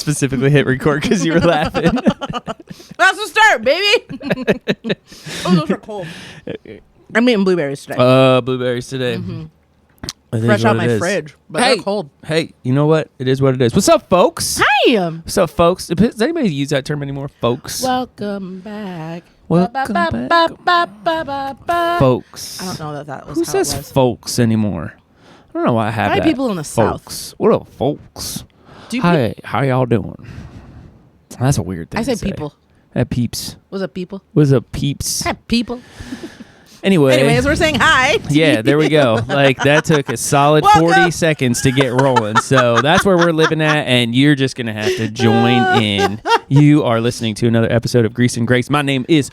specifically hit record because you were laughing. That's the start, baby. Oh, those are cold. I'm eating blueberries today. Blueberries today. Fresh out my fridge, but they're cold. Hey, you know what? It is what it is. What's up, folks? Hi. What's up, folks? Does anybody use that term anymore, folks? Welcome back. Welcome back. Folks. I don't know that was Who how says it was. folks anymore? I don't know why I have Probably that. people in the folks. South. What up, folks? Hi, how y'all doing? That's a weird thing I to say say. people. That peeps. What's up, people? What's up, peeps? Hi, people. Anyways, we're saying hi. Yeah, there we go. Like, that took a solid 40 seconds to get rolling. So that's where we're living at, and you're just going to have to join in. You are listening to another episode of Grease and Grace. My name is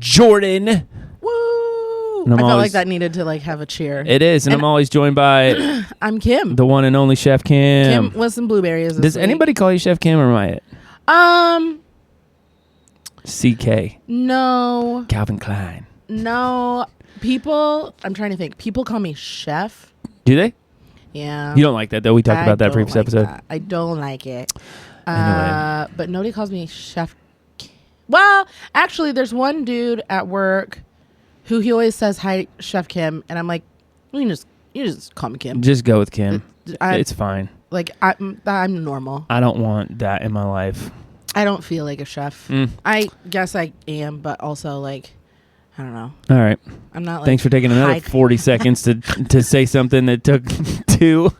Jordan. Woo! I felt like that needed to have a cheer. It is, and I'm always joined by I'm Kim. the one and only Chef Kim. Kim with some blueberries. Does anybody call you Chef Kim or am I it? CK. No. Calvin Klein. No. People, I'm trying to think. People call me Chef. Do they? Yeah. You don't like that, though. We talked about that previous episode. That. I don't like it. Anyway. But nobody calls me Chef. Well, actually, there's one dude at work who he always says, "Hi, Chef Kim," and I'm like, you just call me Kim. Just go with Kim. It's fine. Like I'm normal. I don't want that in my life. I don't feel like a chef. I guess I am, but also I don't know. All right. I'm not. Thanks for taking another 40 seconds to say something that took 2.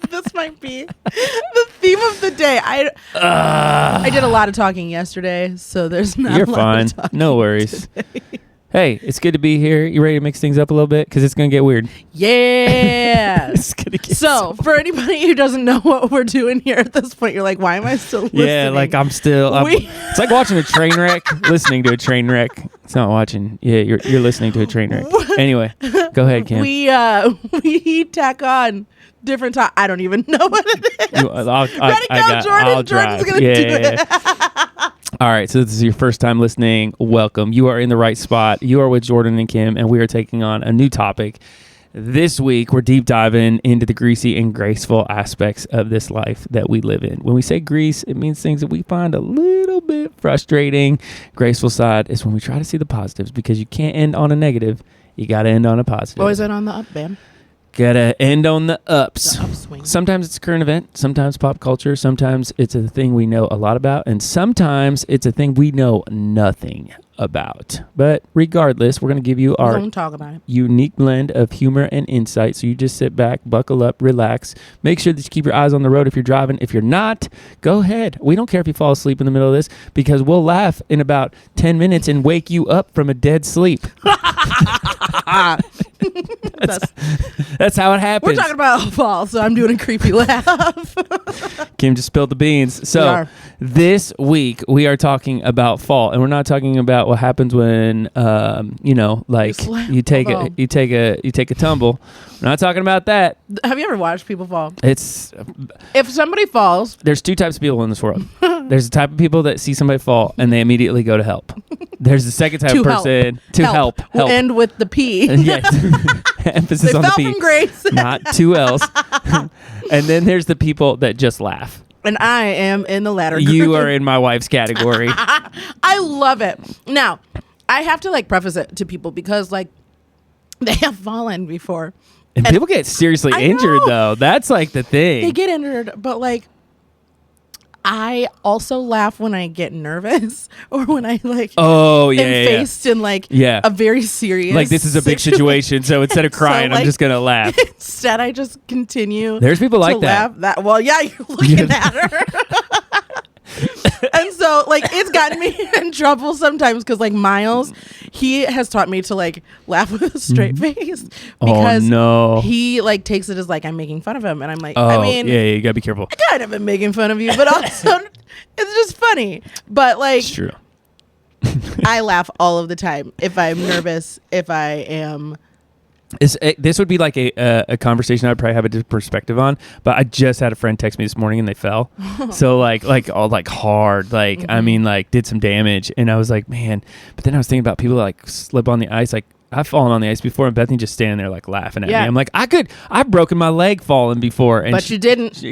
This might be the theme of the day. I did a lot of talking yesterday, so there's not. You're a lot fine. Of talking No worries. today. Hey, it's good to be here. You ready to mix things up a little bit? Because it's going to get weird. Yeah. It's gonna get so for anybody who doesn't know what we're doing here at this point, you're like, why am I still listening? Yeah, like it's like watching a train wreck, listening to a train wreck. It's not watching. Yeah, you're listening to a train wreck. Anyway, go ahead, Kim. We tack on different time. I don't even know what it is. I'll Jordan's gonna do it. All right, so this is your first time listening. Welcome. You are in the right spot. You are with Jordan and Kim, and we are taking on a new topic. This week, we're deep diving into the greasy and graceful aspects of this life that we live in. When we say grease, it means things that we find a little bit frustrating. Graceful side is when we try to see the positives, because you can't end on a negative. You got to end on a positive. Always end on the up, bam. Gotta end on the ups. The upswing. Sometimes it's a current event, sometimes pop culture, sometimes it's a thing we know a lot about, and sometimes it's a thing we know nothing about. But regardless, we're going to give you our Don't talk about it. unique blend of humor and insight. So you just sit back, buckle up, relax. Make sure that you keep your eyes on the road if you're driving. If you're not, go ahead. We don't care if you fall asleep in the middle of this, because we'll laugh in about 10 minutes and wake you up from a dead sleep. That's how it happens. We're talking about fall, so I'm doing a creepy laugh. Kim just spilled the beans. So this week we are talking about fall, and we're not talking about what happens when you take a tumble. We're not talking about that. Have you ever watched people fall? It's If somebody falls, there's 2 types of people in this world. There's the type of people that see somebody fall and they immediately go to help. There's the second type of person to help. We'll end with the P. Yes. Emphasis on the P. They fell from grace. Not 2 L's. And then there's the people that just laugh. And I am in the latter group. You are in my wife's category. I love it. Now, I have to preface it to people because they have fallen before. And people get seriously injured though. That's the thing. They get injured, but I also laugh when I get nervous or when I am faced in a very serious this is a big situation, so instead of crying, I'm just gonna laugh. Instead, I just continue. There's people like that. Well, yeah, you're looking at her. And so it's gotten me in trouble sometimes because Miles, he has taught me to laugh with a straight face because he takes it as I'm making fun of him, and I'm you gotta be careful. I kind of am making fun of you, but also it's just funny. But it's true. I laugh all of the time if I'm nervous, if I am. This would be a conversation I'd probably have a different perspective on, but I just had a friend text me this morning and they fell. So all hard, did some damage, and I was like, man. But then I was thinking about people that slip on the ice. I've fallen on the ice before, and Bethany just standing there laughing at me. I'm like, I've broken my leg falling before, and but you didn't.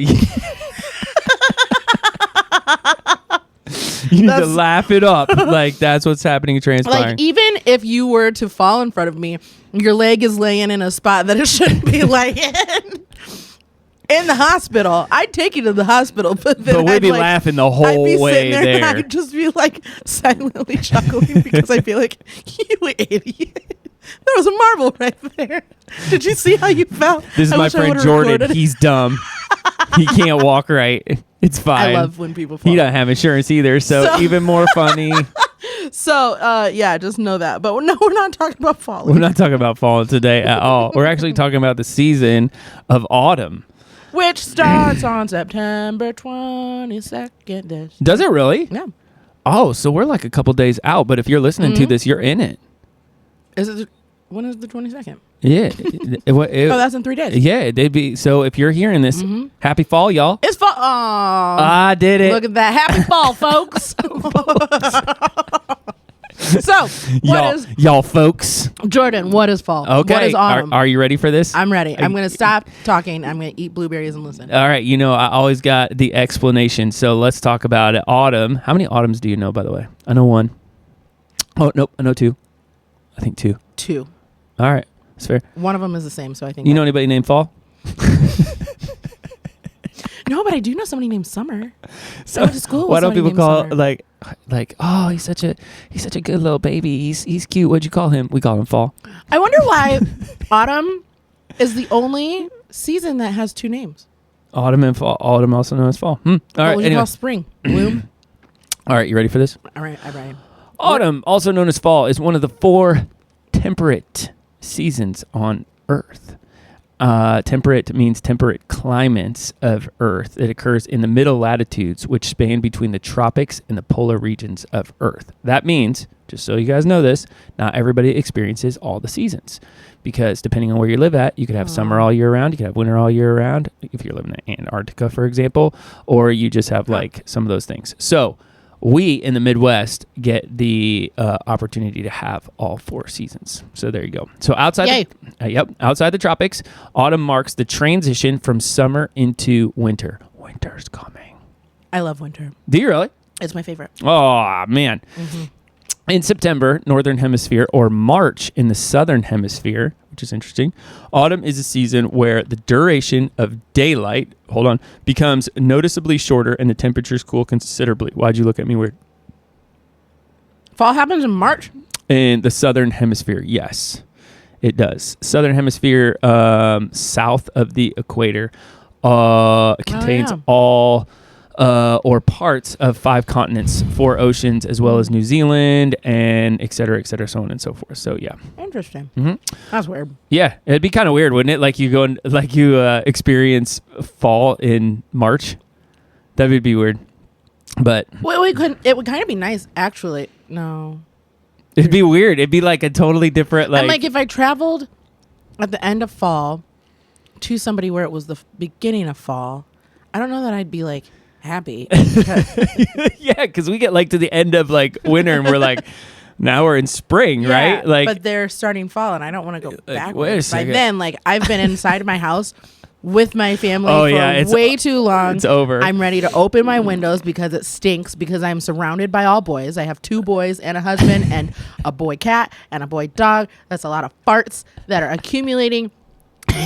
You need to laugh it up. Like, that's what's happening, transpiring. Like, even if you were to fall in front of me, your leg is laying in a spot that it shouldn't be laying in the hospital. I'd take you to the hospital, but we'd be laughing the whole way there. And I'd just be like silently chuckling because I feel like, you idiot. There was a marble right there. Did you see how you felt? This is my friend Jordan. He's dumb. He can't walk right. It's fine. I love when people fall. He doesn't have insurance either, so even more funny. So, yeah, just know that. But no, we're not talking about falling. We're not talking about falling today at all. We're actually talking about the season of autumn. Which starts on September 22nd. Does it really? Yeah. Oh, so we're like a couple days out, but if you're listening to this, you're in it. When is the 22nd? Yeah. That's in 3 days. Yeah, they'd be. So if you're hearing this, happy fall, y'all. It's fall. I did it. Look at that. Happy fall, folks. So, y'all folks. Jordan, what is fall? Okay. What is autumn? Are you ready for this? I'm ready. I'm going to stop talking. I'm going to eat blueberries and listen. All right. You know, I always got the explanation. So let's talk about it. Autumn. How many autumns do you know, by the way? I know one. Oh, nope. I know two. I think two. Two. All right. That's fair. One of them is the same, so I think. You know anybody named Fall? No, but I do know somebody named Summer. So I went to school. Why don't people call Summer. like oh he's such a good little baby. He's cute. What'd you call him? We call him Fall. I wonder why autumn is the only season that has two names. Autumn and fall. Autumn also known as fall. All right. What do you call spring? Bloom. All right. You ready for this? All right. I'm ready. Autumn, also known as fall, is one of the 4 temperate seasons on Earth. Temperate means temperate climates of Earth. It occurs in the middle latitudes, which span between the tropics and the polar regions of Earth. That means, just so you guys know this, not everybody experiences all the seasons. Because depending on where you live at, you could have summer all year round, you could have winter all year round, if you're living in Antarctica, for example, or you just have like some of those things. So we in the Midwest get the opportunity to have all 4 seasons. So there you go. So outside the tropics, autumn marks the transition from summer into winter. Winter's coming. I love winter. Do you really? It's my favorite. Oh, man. Mm-hmm. In September, Northern Hemisphere, or March in the Southern Hemisphere, which is interesting, autumn is a season where the duration of daylight, becomes noticeably shorter and the temperatures cool considerably. Why'd you look at me weird? Fall happens in March? In the Southern Hemisphere, yes, it does. Southern Hemisphere, south of the equator, contains all or parts of 5 continents, 4 oceans, as well as New Zealand, and et cetera, so on and so forth. So, yeah. Interesting. Mm-hmm. That's weird. Yeah, it'd be kind of weird, wouldn't it? Like you experience fall in March. That would be weird. But it would kind of be nice, actually. No. It'd be weird. It'd be like a totally different, And like if I traveled at the end of fall to somebody where it was the beginning of fall, I don't know that I'd be like happy. Yeah, because we get like to the end of like winter and we're like, now we're in spring, right? Like, but they're starting fall and I don't want to go backwards. Wait a second. By then, like I've been inside of my house with my family for way too long. It's over. I'm ready to open my windows because it stinks because I'm surrounded by all boys. I have 2 boys and a husband and a boy cat and a boy dog. That's a lot of farts that are accumulating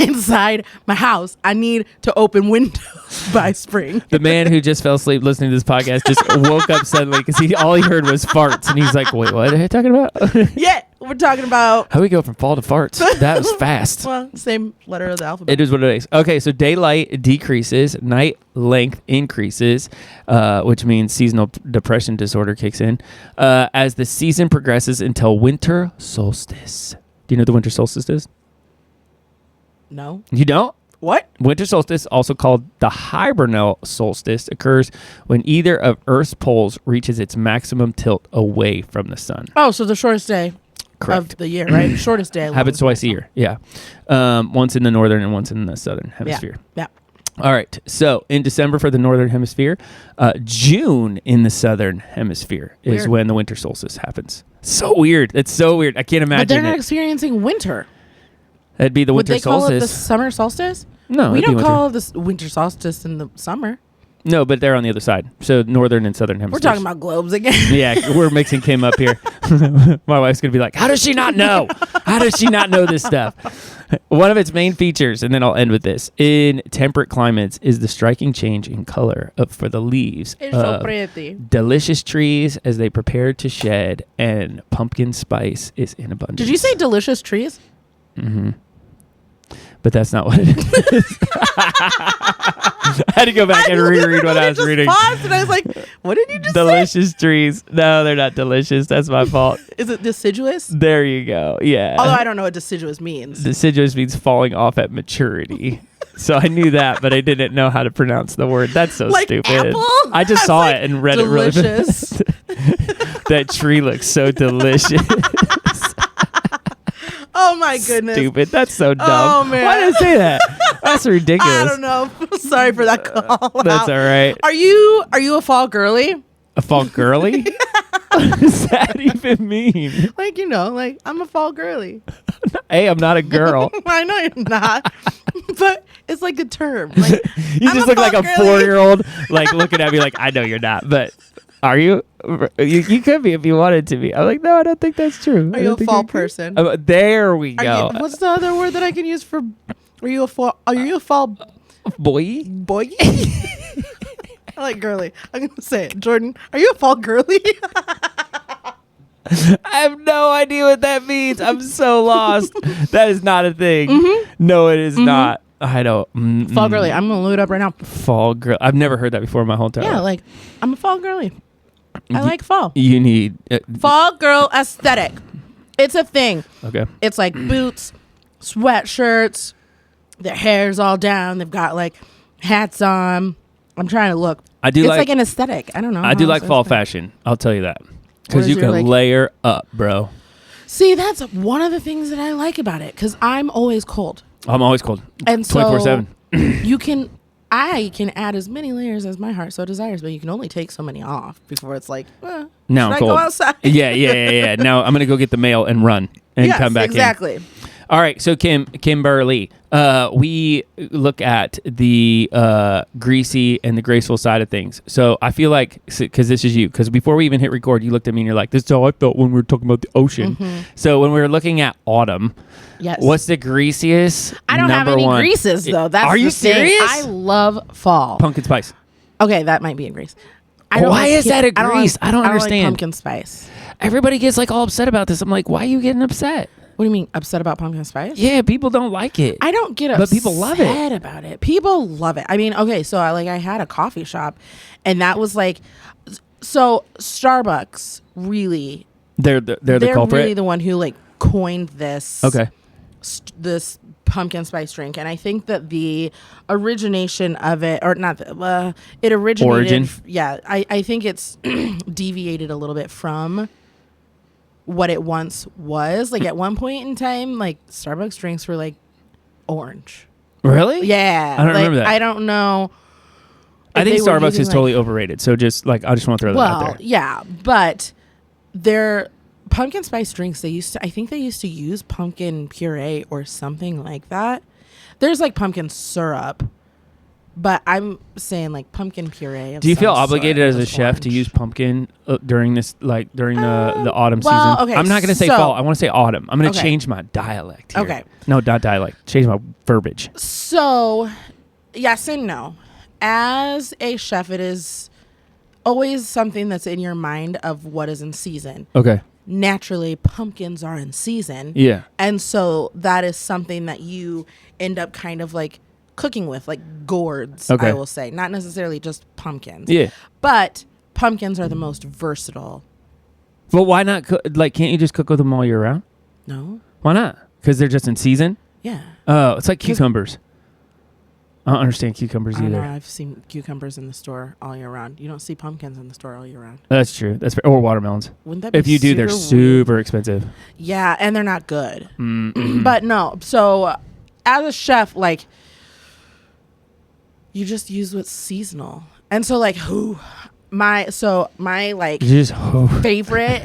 inside my house. I need to open windows by spring. The man who just fell asleep listening to this podcast just woke up suddenly because all he heard was farts, and he's like, "Wait, what are you talking about?" Yeah, we're talking about how we go from fall to farts. That was fast. Well, same letter of the alphabet. It is what it is. Okay, so daylight decreases, night length increases, which means seasonal depression disorder kicks in as the season progresses until winter solstice. Do you know what the winter solstice is? No. You don't? What? Winter solstice, also called the hibernal solstice, occurs when either of Earth's poles reaches its maximum tilt away from the sun. Oh, so the shortest day of the year, right? Shortest day. Happens twice a year, yeah. Once in the northern and once in the southern hemisphere. Yeah. All right. So in December for the northern hemisphere, June in the southern hemisphere is when the winter solstice happens. So weird. It's so weird. I can't imagine. But they're not experiencing winter. That'd be the winter solstice. Would they call it the summer solstice? No, we don't call it the winter solstice in the summer. No, but they're on the other side. So northern and southern hemispheres. We're talking about globes again. Yeah, we're mixing Kim up here. My wife's going to be like, how does she not know? How does she not know this stuff? One of its main features, and then I'll end with this, in temperate climates is the striking change in color for the leaves It's so of pretty. delicious trees as they prepare to shed, and pumpkin spice is in abundance. Did you say delicious trees? Mm-hmm. But that's not what it is. I had to go back and reread what I was reading. Paused and I was like, what did you just say? Delicious trees. No, they're not delicious. That's my fault. Is it deciduous? There you go. Yeah. Although I don't know what deciduous means. Deciduous means falling off at maturity. So I knew that, but I didn't know how to pronounce the word. That's so Like stupid. apple? I just saw it and read delicious. it really fast. That tree looks so delicious. Oh my goodness. Stupid. That's so dumb. Oh, man. Why did I say that? That's ridiculous. I don't know. Sorry for that call. That's all right. Are you a fall girly? A fall girly? What does that even mean? Like, like I'm a fall girly. Hey, I'm not a girl. I know you're not. But it's like a term. Like, You I'm just a look like a fall girly. 4-year-old like looking at me like, I know you're not, but are you? You could be if you wanted to be. I'm like, no, I don't think that's true. Are you a fall person? There we go. What's the other word that I can use for? Are you a fall Boy? boy? I like girly. I'm gonna say it. Jordan, are you a fall girly? I have no idea what that means. I'm so lost. That is not a thing. Mm-hmm. No, it is not. I don't. Fall girly. I'm gonna look it up right now. Fall girl. I've never heard that before in my whole entire Yeah, life. like I'm a fall girly. I like fall. You need. Fall girl aesthetic. It's a thing. Okay. It's like boots, sweatshirts, their hair's all down. They've got like hats on. I'm trying to look. I do It's like like an aesthetic. I don't know. I do how like else fall to explain. fashion. I'll tell you that. What Because is you your, can like- layer up, bro. See, that's one of the things that I like about it because I'm always cold. I'm always cold. And so 24/7. I can add as many layers as my heart so desires, but you can only take so many off before it's like, Now should I'm I cold. go outside? Yeah. Now I'm gonna go get the mail and run and Yes, come back exactly. in. All right, so Kimberly, we look at the greasy and the graceful side of things. So I feel like, because this is you, because before we even hit record, you looked at me and you're like, this is how I felt when we were talking about the ocean. Mm-hmm. So when we were looking at autumn, Yes. what's the greasiest? I don't have number any one? greases though. That's Are the you thing. serious? I love fall. Pumpkin spice. Okay, that might be a grease. Why is that a grease? I don't like understand. pumpkin spice. Everybody gets like all upset about this. I'm like, why are you getting upset? What do you mean upset about pumpkin spice? Yeah, people don't like it. I don't get But upset people love it. about it. People love it. I mean, okay, so I had a coffee shop and that was like, so Starbucks really, They're the they're culprit. really the one who like coined this. Okay. This pumpkin spice drink, and I think that the origination of it, or not, it originated. Origin. I think it's deviated a little bit from what it once was. Like at one point in time, like Starbucks drinks were like orange. Really? Yeah, I don't like, remember that. I don't know. I if think they were Starbucks using, is like- totally overrated. So just like, I just want to throw that out Well, there. yeah, but their pumpkin spice drinks, I think they used to use pumpkin puree or something like that. There's like pumpkin syrup, but I'm saying like pumpkin puree. Do you feel some obligated sort as a was chef to orange. use pumpkin during this, like during the autumn well, season? okay, I'm not going to say so- fall. I want to say autumn. I'm going to Okay. change my dialect here. Okay. No, not dialect. Change my verbiage. So, yes and no. As a chef, it is always something that's in your mind of what is in season. Okay. Naturally, pumpkins are in season. Yeah. And so that is something that you end up kind of like cooking with, like gourds, Okay. I will say. Not necessarily just pumpkins. Yeah. But pumpkins are the most versatile. But why not? Like, can't you just cook with them all year round? No? Why not? Because they're just in season? Yeah. Oh, it's like cucumbers. I don't understand cucumbers I don't know. either. I've seen cucumbers in the store all year round. You don't see pumpkins in the store all year round. That's true. That's fair. Or watermelons. Wouldn't that be If you do, they're weird? super expensive. Yeah, and they're not good. Mm-mm. But no, so as a chef, like, you just use what's seasonal. And so like my like You just favorite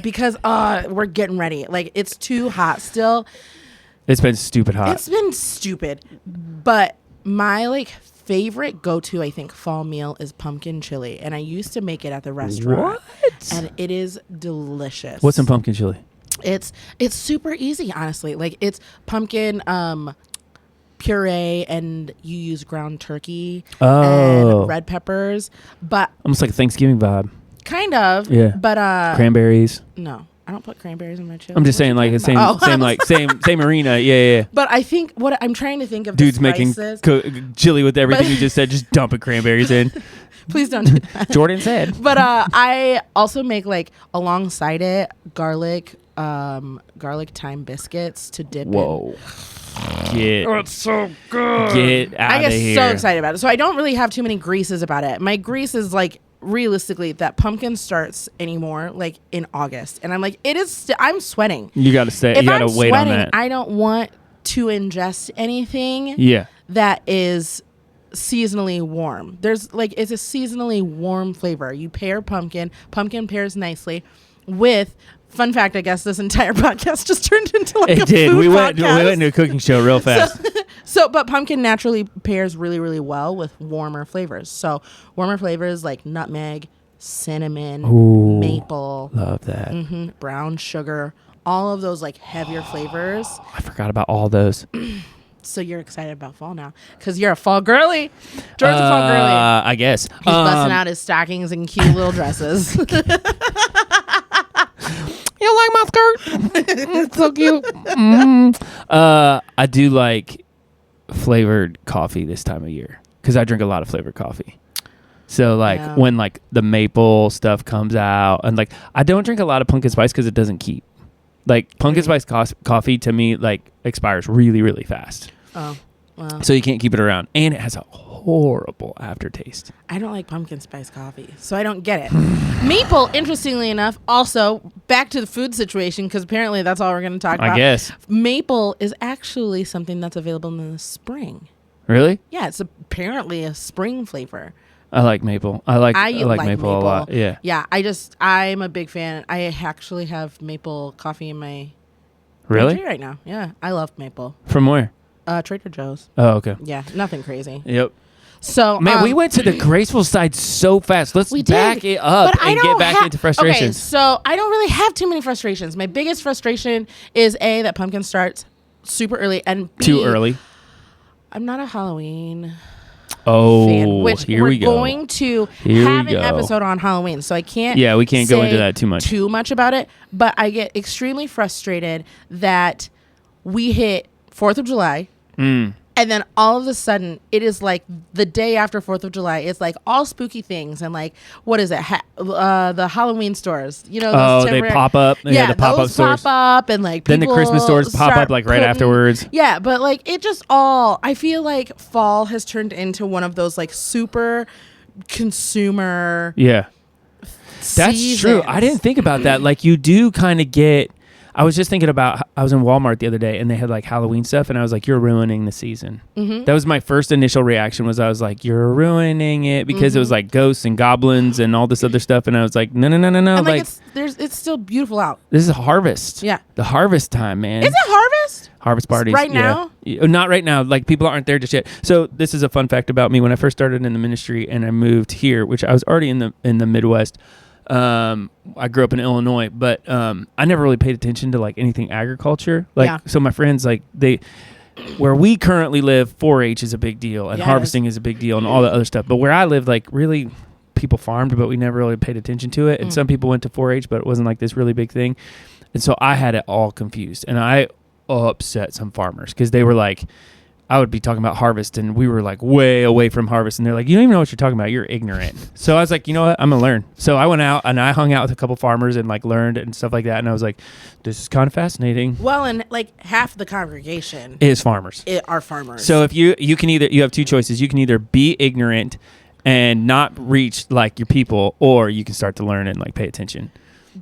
because we're getting ready. Like it's too hot still. It's been stupid hot. It's been stupid. But my like favorite go-to, I think, fall meal is pumpkin chili, and I used to make it at the restaurant. What? And it is delicious. What's in pumpkin chili? It's super easy, honestly. Like, it's pumpkin puree, and you use ground turkey and red peppers, but almost like a Thanksgiving vibe. kind of. Yeah. But cranberries. no, I don't put cranberries in my chili. I'm just saying, like, same arena. Yeah. But I think what I'm trying to think of, Dude's the making spices. chili with everything you just said. Just dumping cranberries in. Please don't do that. Jordan said. But I also make, like, alongside it, garlic thyme biscuits to dip in. Whoa. It's so good. Get out I of get here. so excited about it. So I don't really have too many greases about it. My grease is, like, realistically, that pumpkin starts anymore, like, in August. And I'm like, it is, I'm sweating. You got to stay. If You got to I'm wait sweating, on that. I don't want to ingest anything Yeah. that is seasonally warm. There's, like, it's a seasonally warm flavor. You pair pumpkin pairs nicely with, fun fact, I guess this entire podcast just turned into like It a did. food We went podcast. into a cooking show real fast. But pumpkin naturally pairs really, really well with warmer flavors. So warmer flavors like nutmeg, cinnamon, Ooh, maple, love that. brown sugar, all of those, like, heavier flavors. I forgot about all those. So you're excited about fall now because you're a fall girly. George's a fall girly. I guess. He's busting out his stockings and cute little dresses. You like my skirt? It's so cute. I do like flavored coffee this time of year because I drink a lot of flavored coffee. So, like, Yeah. when, like, the maple stuff comes out, and, like, I don't drink a lot of pumpkin spice because it doesn't keep. Like, pumpkin spice coffee to me, like, expires really, really fast. Oh, well. So you can't keep it around. And it has a horrible aftertaste. I don't like pumpkin spice coffee, so I don't get it. Maple, interestingly enough, also back to the food situation, because apparently that's all we're going to talk about. I guess. Maple is actually something that's available in the spring. Really? Yeah, it's apparently a spring flavor. I like maple. I like like maple a lot. Yeah. Yeah, I'm a big fan. I actually have maple coffee in my Really? pantry right now. Yeah, I love maple. From where? Trader Joe's. Oh, okay. Yeah, nothing crazy. Yep. So, Man, we went to the graceful side so fast. Let's back it up but I and don't get back into Okay, frustrations. so I don't really have too many frustrations. My biggest frustration is A, that pumpkin starts super early, and B, Too early. I'm not a Halloween Oh, fan, which here we're we go. going to Here have we an go. episode on Halloween, so I can't. Yeah, we can't go into say that too much. Too much about it, but I get extremely frustrated that we hit 4th of July. And then all of a sudden, it is like the day after 4th of July. It's like all spooky things and, like, what is it? The Halloween stores. You know, those They temporary- pop up. Yeah, the pop-up those stores. pop up and, like, Then the people Christmas stores pop start up, like, right afterwards. Yeah, but, like, it just all, I feel like fall has turned into one of those, like, super consumer Yeah. That's true. I didn't think about that. Like, you do kind of get... I was just thinking about, I was in Walmart the other day and they had, like, Halloween stuff, and I was like, you're ruining the season. That was my first initial reaction, was I was like, you're ruining it, because it was like ghosts and goblins and all this other stuff, and I was like, no. And, Like, it's still beautiful out. this is harvest. Yeah. The harvest time, man. Is it harvest? Harvest parties. Right yeah. now? Not right now. Like, people aren't there just yet. So this is a fun fact about me. When I first started in the ministry and I moved here, which I was already in the Midwest, I grew up in Illinois, but I never really paid attention to, like, anything agriculture. Like, Yeah. so my friends, like, where we currently live, 4-H is a big deal, and Yeah, harvesting is a big deal, and all the other stuff. But where I live, like, really, people farmed, but we never really paid attention to it. And some people went to 4-H, but it wasn't like this really big thing. And so I had it all confused, and I upset some farmers because they were like, I would be talking about harvest, and we were, like, way away from harvest, and they're like, you don't even know what you're talking about. You're ignorant. So I was like, you know what? I'm going to learn. So I went out and I hung out with a couple farmers and, like, learned and stuff like that. And I was like, this is kind of fascinating. Well, and, like, half the congregation Is farmers. are farmers. So if you can either, you have two choices. You can either be ignorant and not reach, like, your people, or you can start to learn and, like, pay attention.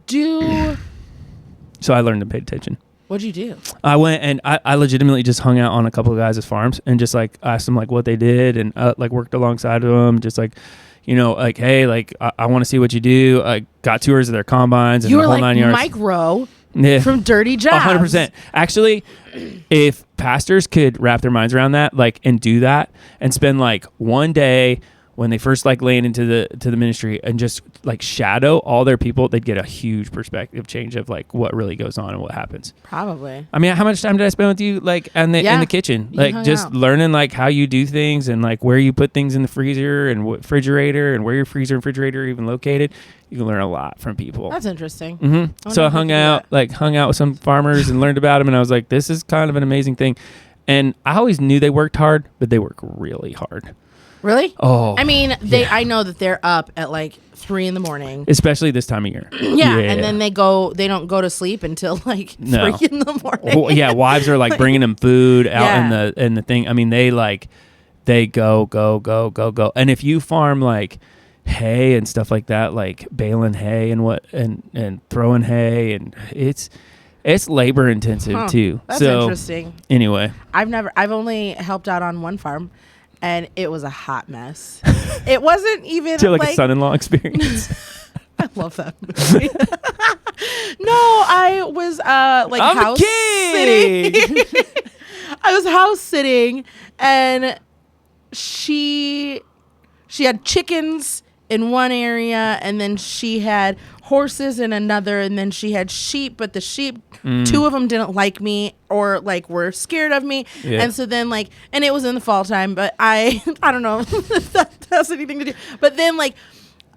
So I learned and paid attention. What'd you do? I went and I legitimately just hung out on a couple of guys' farms and just, like, asked them, like, what they did, and like, worked alongside of them, just, like, you know, like, hey, like, I want to see what you do. I got tours of their combines and You the were whole like 9 yards. micro Yeah. from dirty jobs. 100%. Actually, if pastors could wrap their minds around that, like, and do that, and spend like one day when they first like land into the ministry and just like shadow all their people, they'd get a huge perspective change of like what really goes on and what happens. Probably. I mean, how much time did I spend with you like in the kitchen? Like just learning like how you do things and like where you put things in the freezer and what refrigerator and where your freezer and refrigerator are even located. You can learn a lot from people. That's interesting. Mm-hmm. So I hung out with some farmers and learned about them, and I was like, this is kind of an amazing thing. And I always knew they worked hard, but they work really hard. Really? Oh, I mean, I know that they're up at like 3 a.m, especially this time of year. yeah, and then they don't go to sleep until like 3 in the morning. Well, yeah, wives are like bringing them food out in the thing. I mean, they go, and if you farm like hay and stuff like that, like baling hay and throwing hay, and it's labor intensive too. That's so interesting. Anyway, I've only helped out on one farm, and it was a hot mess. It wasn't even like a son-in-law experience. I love that movie. No, I was I'm house sitting. I was house sitting, and she had chickens in one area, and then she had horses in another, and then she had sheep, but the sheep, 2 of them didn't like me or like were scared of me. And so then like, and it was in the fall time, but I don't know if that has anything to do, but then like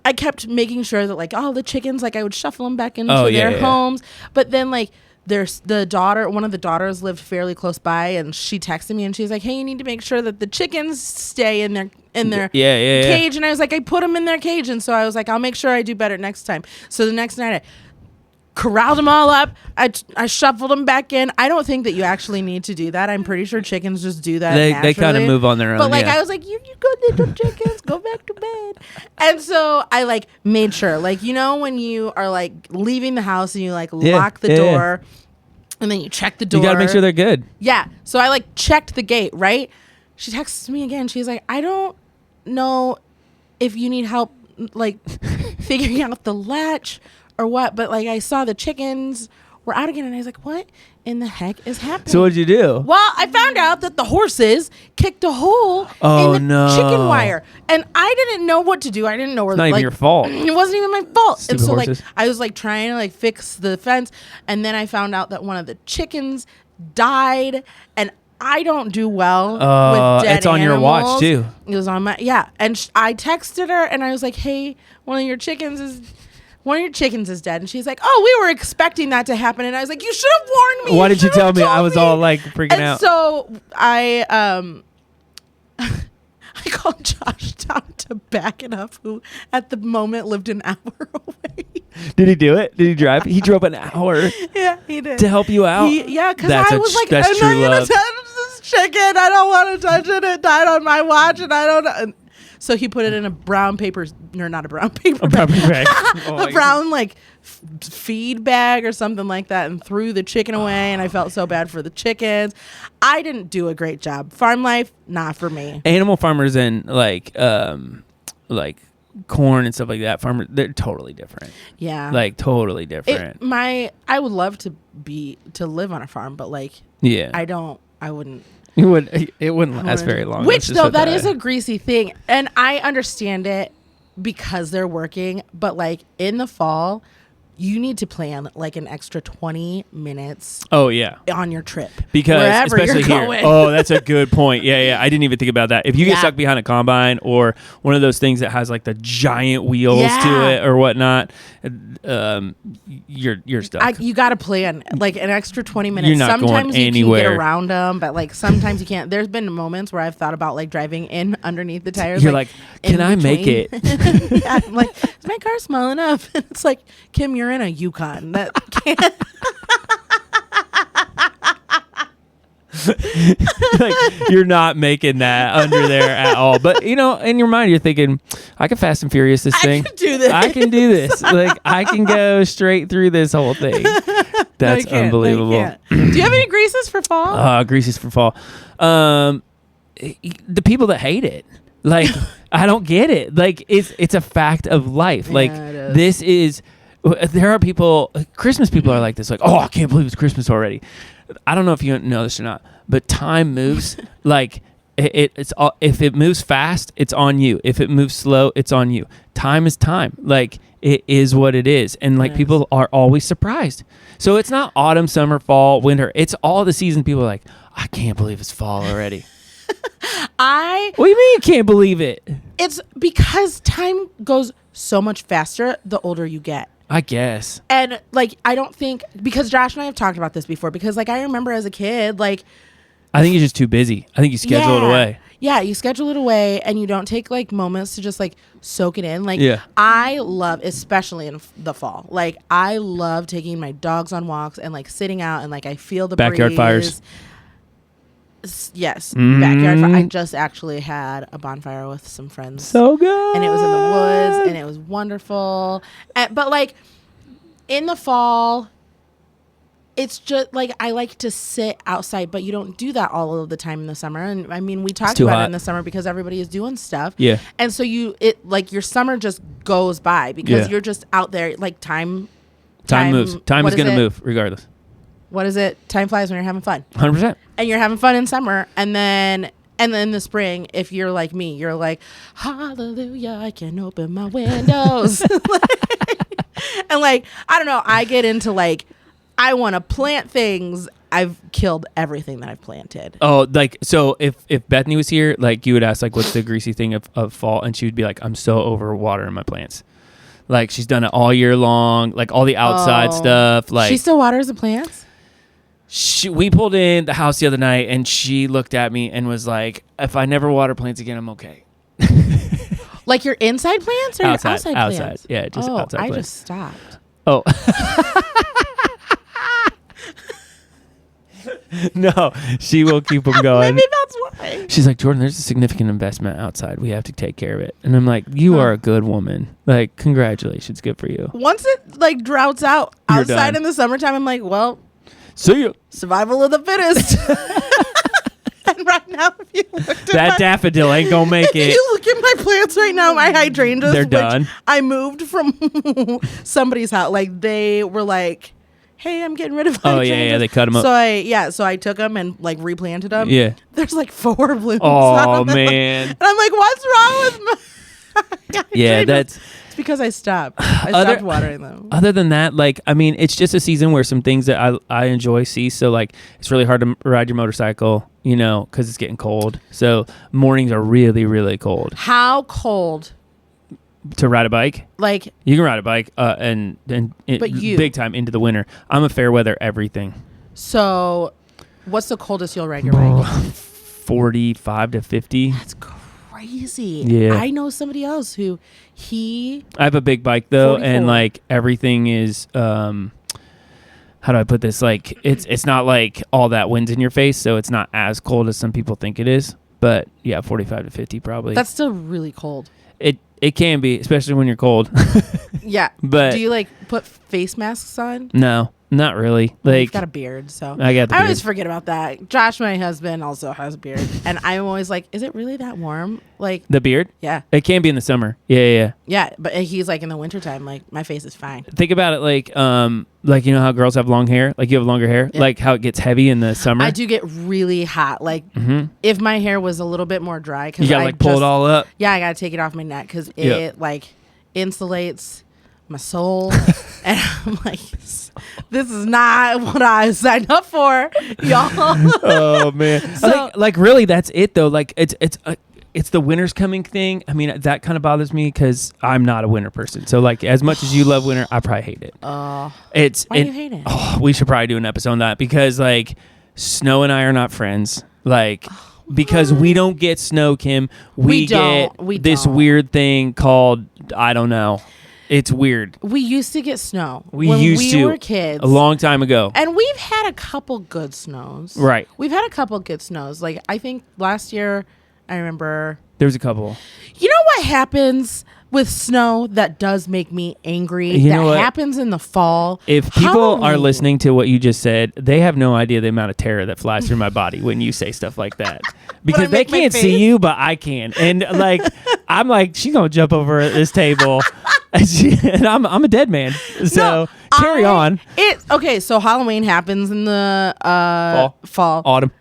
I kept making sure that like all the chickens, like I would shuffle them back into their homes, but then like there's one of the daughters lived fairly close by, and she texted me and she's like, hey, you need to make sure that the chickens stay in their cage. And I was like, I put them in their cage. And so I was like, I'll make sure I do better next time. So the next night I corralled them all up. I shuffled them back in. I don't think that you actually need to do that. I'm pretty sure chickens just do that naturally. They kind of move on their own. But like I was like, you good little chickens, go back to bed. And so I like made sure, like, you know, when you are like leaving the house and you like lock the door and then you check the door. You gotta make sure they're good. Yeah. So I like checked the gate, right? She texts me again. She's like, I don't know if you need help like figuring out the latch or what, but like I saw the chickens were out again, and I was like, what in the heck is happening? So what'd you do? Well, I found out that the horses kicked a hole in the chicken wire, and I didn't know what to do. I didn't know where. It's not even your fault. It wasn't even my fault. Stupid and so horses. like I was like trying to like fix the fence, and then I found out that one of the chickens died, and I don't do well with dead it's on animals. your watch too. It was on my and I texted her, and I was like, hey, one of your chickens is dead. And she's like, oh, we were expecting that to happen. And I was like, you should have warned me. Why did you tell me? I was all like freaking out. So I called Josh down to back it up, who at the moment lived an hour away. Did he do it? Did he drive? He drove an hour. Yeah, he did. To help you out? Because I was like, I'm not going to touch this chicken. I don't want to touch it. It died on my watch, and I don't know. So he put it in a brown paper, or not a brown paper bag. A brown like feed bag or something like that, and threw the chicken away. And I felt so bad for the chickens. I didn't do a great job. Farm life, not for me. Animal farmers and like corn and stuff like that, farmers, they're totally different. Yeah, like totally different. I would love to live on a farm, but like, I wouldn't. It wouldn't last very long. Which though, that is a greasy thing, and I understand it because they're working. But like in the fall, you need to plan like an extra 20 minutes. Oh yeah, on your trip, because especially here. Oh, that's a good point. Yeah. I didn't even think about that. If you get stuck behind a combine or one of those things that has like the giant wheels to it or whatnot, you're stuck. You got to plan like an extra 20 minutes. You're not sometimes going anywhere. You can get around them, but like sometimes you can't. There's been moments where I've thought about like driving in underneath the tires. You're like can I make it? Yeah, I'm like, is my car small enough? And it's like, Kim, you're in a Yukon. That can't. Like, you're not making that under there at all. But you know, in your mind, you're thinking, I can Fast and Furious this thing. I can do this. I can do this. Like, I can go straight through this whole thing. That's unbelievable. Do you have any greases for fall? Greases for fall. The people that hate it. Like, I don't get it. Like, it's a fact of life. Like, this is there are people, Christmas people are like this, like, oh, I can't believe it's Christmas already. I don't know if you know this or not, but time moves. Like it's all, if it moves fast, it's on you. If it moves slow, it's on you. Time is time. Like it is what it is. And like people are always surprised. So it's not autumn, summer, fall, winter. It's all the season. People are like, I can't believe it's fall already. What do you mean you can't believe it? It's because time goes so much faster the older you get. I guess. And like, I don't think, because Josh and I have talked about this before, because like I remember as a kid, like, I think you're just too busy. I think you schedule it away. Yeah, you schedule it away and you don't take like moments to just like soak it in. Like I love, especially in the fall, like I love taking my dogs on walks and like sitting out and like I feel the backyard breeze. Fires. Yes, backyard fire. I just actually had a bonfire with some friends. So good. And it was in the woods and it was wonderful. But like in the fall, it's just like I like to sit outside, but you don't do that all of the time in the summer. And I mean, we talked about it in the summer because everybody is doing stuff. Yeah. And so like your summer just goes by because you're just out there. Like time moves. Time is going to move regardless. What is it? Time flies when you're having fun. 100%. And you're having fun in summer. And then in the spring, if you're like me, you're like, hallelujah, I can open my windows. And like, I don't know. I get into like, I want to plant things. I've killed everything that I've planted. Oh, like, so if Bethany was here, like you would ask like, what's the greasy thing of fall? And she would be like, I'm so over watering my plants. Like she's done it all year long, like all the outside stuff. Like she still waters the plants? We pulled in the house the other night and she looked at me and was like, if I never water plants again, I'm okay. Like your inside plants or outside, your outside plants? Outside. Yeah, just outside plants. I just stopped. Oh. No, she will keep them going. Maybe that's why. She's like, Jordan, there's a significant investment outside. We have to take care of it. And I'm like, you are a good woman. Like, congratulations. Good for you. Once it like droughts out You're outside done. in the summertime, I'm like, well, see ya. Survival of the fittest. And right now, if you look at that daffodil ain't gonna make it. If you look at my plants right now, my hydrangeas, they're done. I moved from somebody's house. Like they were like, hey, I'm getting rid of hydrangeas. Yeah, they cut them up. So I took them and like replanted them. Yeah. There's like 4 blooms. Oh, man. And I'm like, what's wrong with my Yeah, that's... It's because I stopped. I stopped watering them. Other than that, like, I mean, it's just a season where some things that I enjoy cease. So, like, it's really hard to ride your motorcycle, you know, because it's getting cold. So, mornings are really, really cold. How cold? To ride a bike? Like, you can ride a bike and but you big time into the winter. I'm a fair weather everything. So, what's the coldest you'll ride your bike? 45 to 50. That's crazy. Yeah. I know somebody else who I have a big bike though, 44. and like everything is how do I put this? Like it's not like all that wind's in your face, so it's not as cold as some people think it is. But yeah, 45 to 50 probably. That's still really cold. It can be, especially when you're cold. Yeah. But do you like put face masks on? No, not really. Like you've got a beard, so I got the beard. I always forget about that. Josh, my husband, also has a beard, and I'm always like, "Is it really that warm?" Like the beard? Yeah. It can be in the summer. Yeah. Yeah, but he's like in the wintertime, like my face is fine. Think about it like you know how girls have long hair? Like you have longer hair? Yeah. Like how it gets heavy in the summer? I do get really hot. Like if my hair was a little bit more dry, because you gotta like pull it all up. Yeah, I gotta take it off my neck because it like insulates my soul. And I'm like, this is not what I signed up for, y'all. Oh man. So, I think, like really that's it though. Like it's the winter's coming thing. I mean, that kind of bothers me because I'm not a winter person. So like as much as you love winter, I probably hate it. Why do you hate it? Oh, we should probably do an episode on that because like Snow and I are not friends. Like because we don't get snow, Kim. We get this weird thing called, I don't know. It's weird. We used to get snow when we were kids. A long time ago. And we've had a couple good snows. Right. We've had a couple good snows. Like I think last year, I remember. There was a couple. You know what happens with snow that does make me angry? You know what? Happens in the fall. If people are Halloween. listening to what you just said, they have no idea the amount of terror that flies through my body when you say stuff like that. Because they can't see you, but I can. And like, I'm like, she's going to jump over this table And I'm a dead man. So carry on. Okay, so Halloween happens in the fall. Autumn.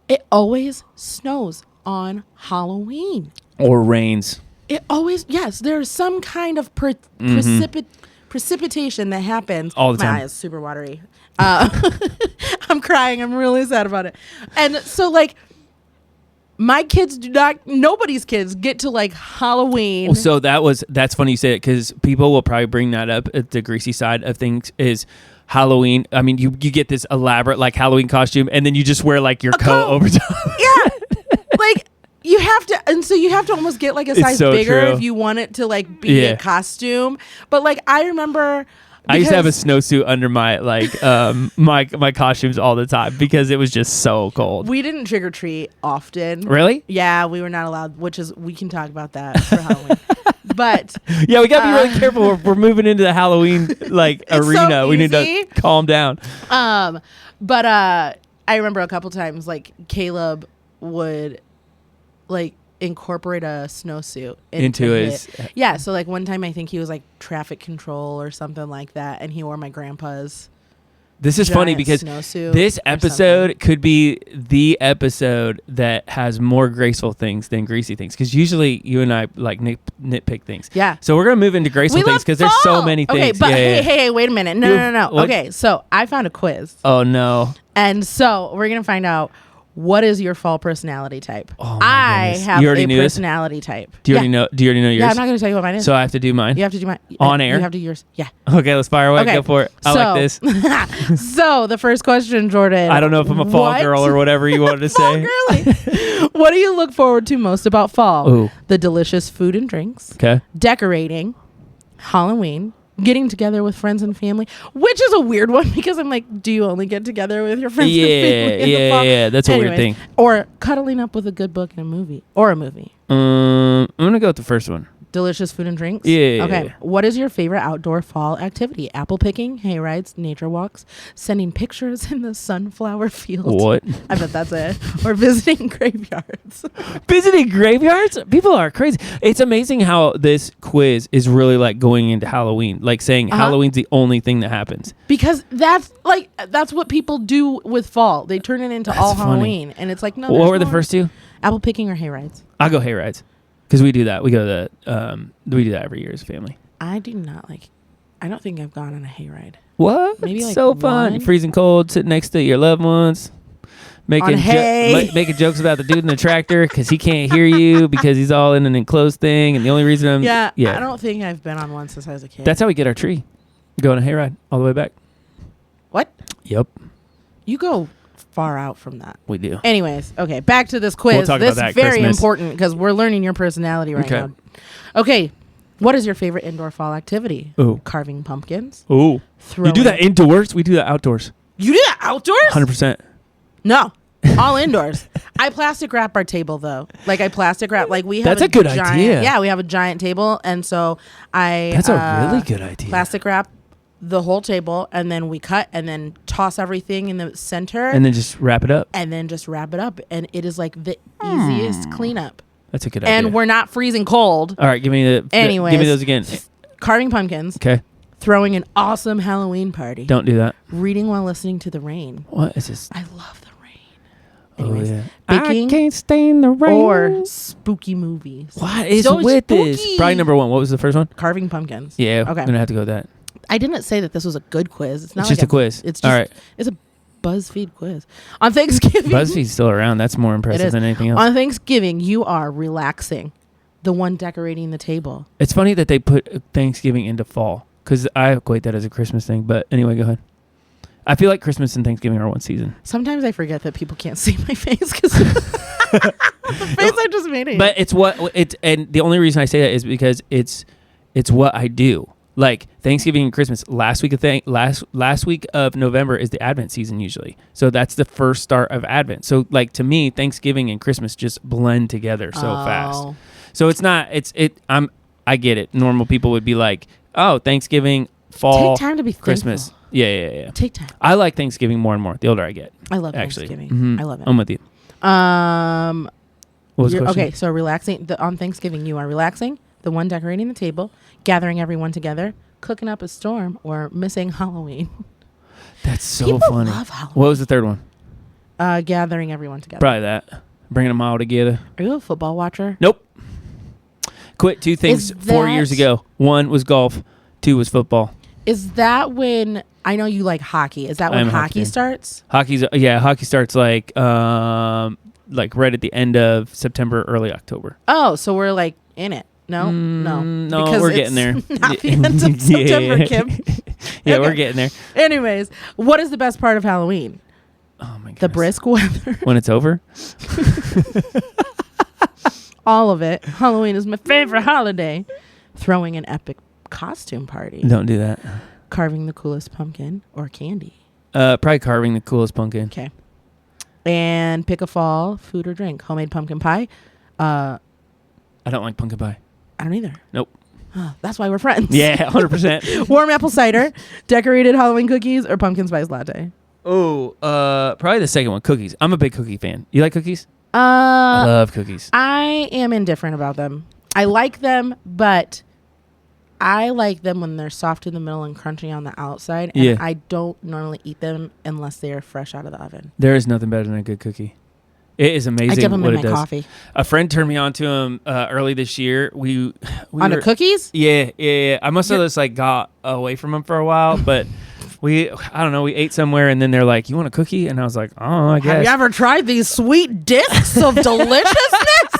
It always snows on Halloween. Or rains. It always, yes, there's some kind of precipitation that happens. All the time. My eye is super watery. I'm crying. I'm really sad about it. And so, like, my kids nobody's kids get to, like, Halloween. So that's funny you say it, because people will probably bring that up at the greasy side of things is Halloween. I mean, you get this elaborate, like, Halloween costume, and then you just wear, like, your coat over top. Yeah. Like, you have to, and so you have to almost get, like, a size bigger if you want it to, like, be a costume. But, like, I remember... I used to have a snowsuit under my, like, my costumes all the time because it was just so cold. We didn't trick or treat often. Really? Yeah, we were not allowed, we can talk about that for Halloween. But yeah, we got to be really careful. We're moving into the Halloween, like, arena. So we need to calm down. But I remember a couple times, like, Caleb would, like, incorporate a snowsuit into his so, like, one time I think he was, like, traffic control or something like that, and he wore my grandpa's This is funny because this episode could be the episode that has more graceful things than greasy things, because usually you and I, like, nitpick things. Yeah. So we're gonna move into graceful things because there's so many things. Okay, but hey, wait a minute. No. What? Okay, so I found a quiz. Oh no. And so we're gonna find out, what is your fall personality type? Oh, I have a personality type. Do you already know? Do you already know yours? Yeah, I'm not going to tell you what mine is. So I have to do mine. You have to do mine on air. You have to do yours. Yeah. Okay, let's fire away. Okay. Go for it. I like this. So the first question, Jordan. I don't know if I'm a fall girl or whatever you wanted to say. Girly. What do you look forward to most about fall? Ooh. The delicious food and drinks. Okay. Decorating. Halloween. Getting together with friends and family, which is a weird one because I'm like, do you only get together with your friends and family in the fall? Yeah, that's a weird thing. Or cuddling up with a good book and a movie. Or a movie. I'm going to go with the first one. Delicious food and drinks? Yeah. Okay. What is your favorite outdoor fall activity? Apple picking, hay rides, nature walks, sending pictures in the sunflower field. What? I bet that's it. Or visiting graveyards. Visiting graveyards? People are crazy. It's amazing how this quiz is really, like, going into Halloween. Like, saying Halloween's the only thing that happens. Because that's what people do with fall. They turn it into all Halloween. And it's like, no. What were the first two? Apple picking or hay rides. I'll go hay rides. Because we do that. We go to we do that every year as a family. I do not I don't think I've gone on a hayride. What? Maybe like so fun. You're freezing cold, sitting next to your loved ones, making jokes about the dude in the tractor because he can't hear you because he's all in an enclosed thing. And the only reason I don't think I've been on one since I was a kid. That's how we get our tree. Go on a hayride all the way back. What? Yep. You go far out from that. We do. Anyways, okay, back to this quiz. We'll talk this about that is very Christmas. important because we're learning your personality right now. Okay, what is your favorite indoor fall activity? Ooh. Carving pumpkins. Ooh. You do that indoors? We do that outdoors. You do that outdoors? 100%. No. All indoors. I plastic wrap our table though. Like I plastic wrap. Like we have. That's a good idea. Yeah, we have a giant table, and so That's a really good idea. Plastic wrap the whole table, and then we cut and then toss everything in the center, and then just wrap it up. And it is like the easiest cleanup. That's a good idea. And we're not freezing cold. All right, give me those again. Carving pumpkins. Okay. Throwing an awesome Halloween party. Don't do that. Reading while listening to the rain. What is this? I love the rain. Anyways, baking, I can't stand the rain. Or spooky movies. What is with this? Probably number one. What was the first one? Carving pumpkins. Yeah. Okay. I'm gonna have to go with that. I didn't say that this was a good quiz. It's not just a quiz. It's just, all right. It's a BuzzFeed quiz. On Thanksgiving. BuzzFeed's still around. That's more impressive than anything else. On Thanksgiving, you are relaxing. The one decorating the table. It's funny that they put Thanksgiving into fall because I equate that as a Christmas thing. But anyway, go ahead. I feel like Christmas and Thanksgiving are one season. Sometimes I forget that people can't see my face because the face I just made. But and the only reason I say that is because it's what I do. Like Thanksgiving and Christmas, last week of November is the Advent season usually. So that's the first start of Advent. So like to me, Thanksgiving and Christmas just blend together so fast. So it's not. I get it. Normal people would be like, oh, Thanksgiving, fall, take time to be Christmas. Thankful. Yeah. Take time. I like Thanksgiving more and more the older I get. I love Thanksgiving. Mm-hmm. I love it. I'm with you. What was the question? Okay, so relaxing on Thanksgiving, you are relaxing. The one decorating the table. gathering everyone together, cooking up a storm, or missing Halloween. That's so People funny. love Halloween. What was the third one? Gathering everyone together. Probably that. Bringing them all together. Are you a football watcher? Nope. Quit 2 things Is 4 years that- ago. 1 was golf. 2 was football. Is that when I know you like hockey? Is that I when am a hockey hockey fan. starts? Hockey starts like right at the end of September, early October. Oh, so we're like in it. No, No, because we're it's getting there. Not the end of September, Kim. Yeah, Okay. we're getting there. Anyways, what is the best part of Halloween? Oh my god. The brisk weather. When it's over? All of it. Halloween is my favorite holiday. Throwing an epic costume party. Don't do that. Carving the coolest pumpkin or candy. Probably carving the coolest pumpkin. Okay. And pick a fall food or drink. Homemade pumpkin pie. I don't like pumpkin pie. I don't either. Nope. That's why we're friends. Yeah, 100%. Warm apple cider, decorated Halloween cookies, or pumpkin spice latte. Oh, probably the second one, cookies. I'm a big cookie fan. You like cookies? I love cookies. I am indifferent about them. I like them, but I like them when they're soft in the middle and crunchy on the outside. And Yeah. I don't normally eat them unless they are fresh out of the oven. There is nothing better than a good cookie. It is amazing I dip them what in it my does. coffee. A friend turned me on to him early this year. We On were, the cookies? Yeah. I must have just like got away from him for a while, but we ate somewhere and then they're like, "You want a cookie?" And I was like, "Oh, I guess." Have you ever tried these sweet discs of deliciousness?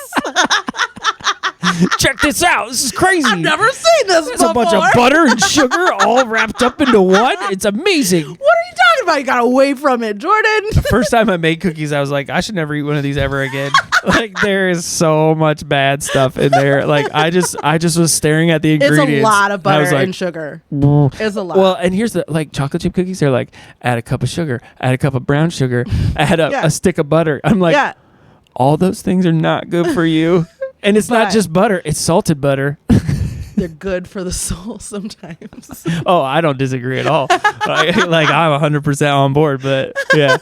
Check this out. This is crazy. I've never seen this It's before. a bunch of butter and sugar all wrapped up into one. It's amazing. What are you talking about? You got away from it, Jordan. The first time I made cookies, I was like, I should never eat one of these ever again. Like, there is so much bad stuff in there. Like, I just was staring at the It's ingredients. a lot of and I was butter like, and sugar. "Whoa." It's a lot. Well, and here's the like chocolate chip cookies. They're like, add a cup of sugar, add a cup of brown sugar, add Yeah. a stick of butter. I'm like, yeah. all those things are not good for you. And it's not But- just butter; it's salted butter. They're good for the soul sometimes. Oh, I don't disagree at all. like I'm 100% on board, but yeah,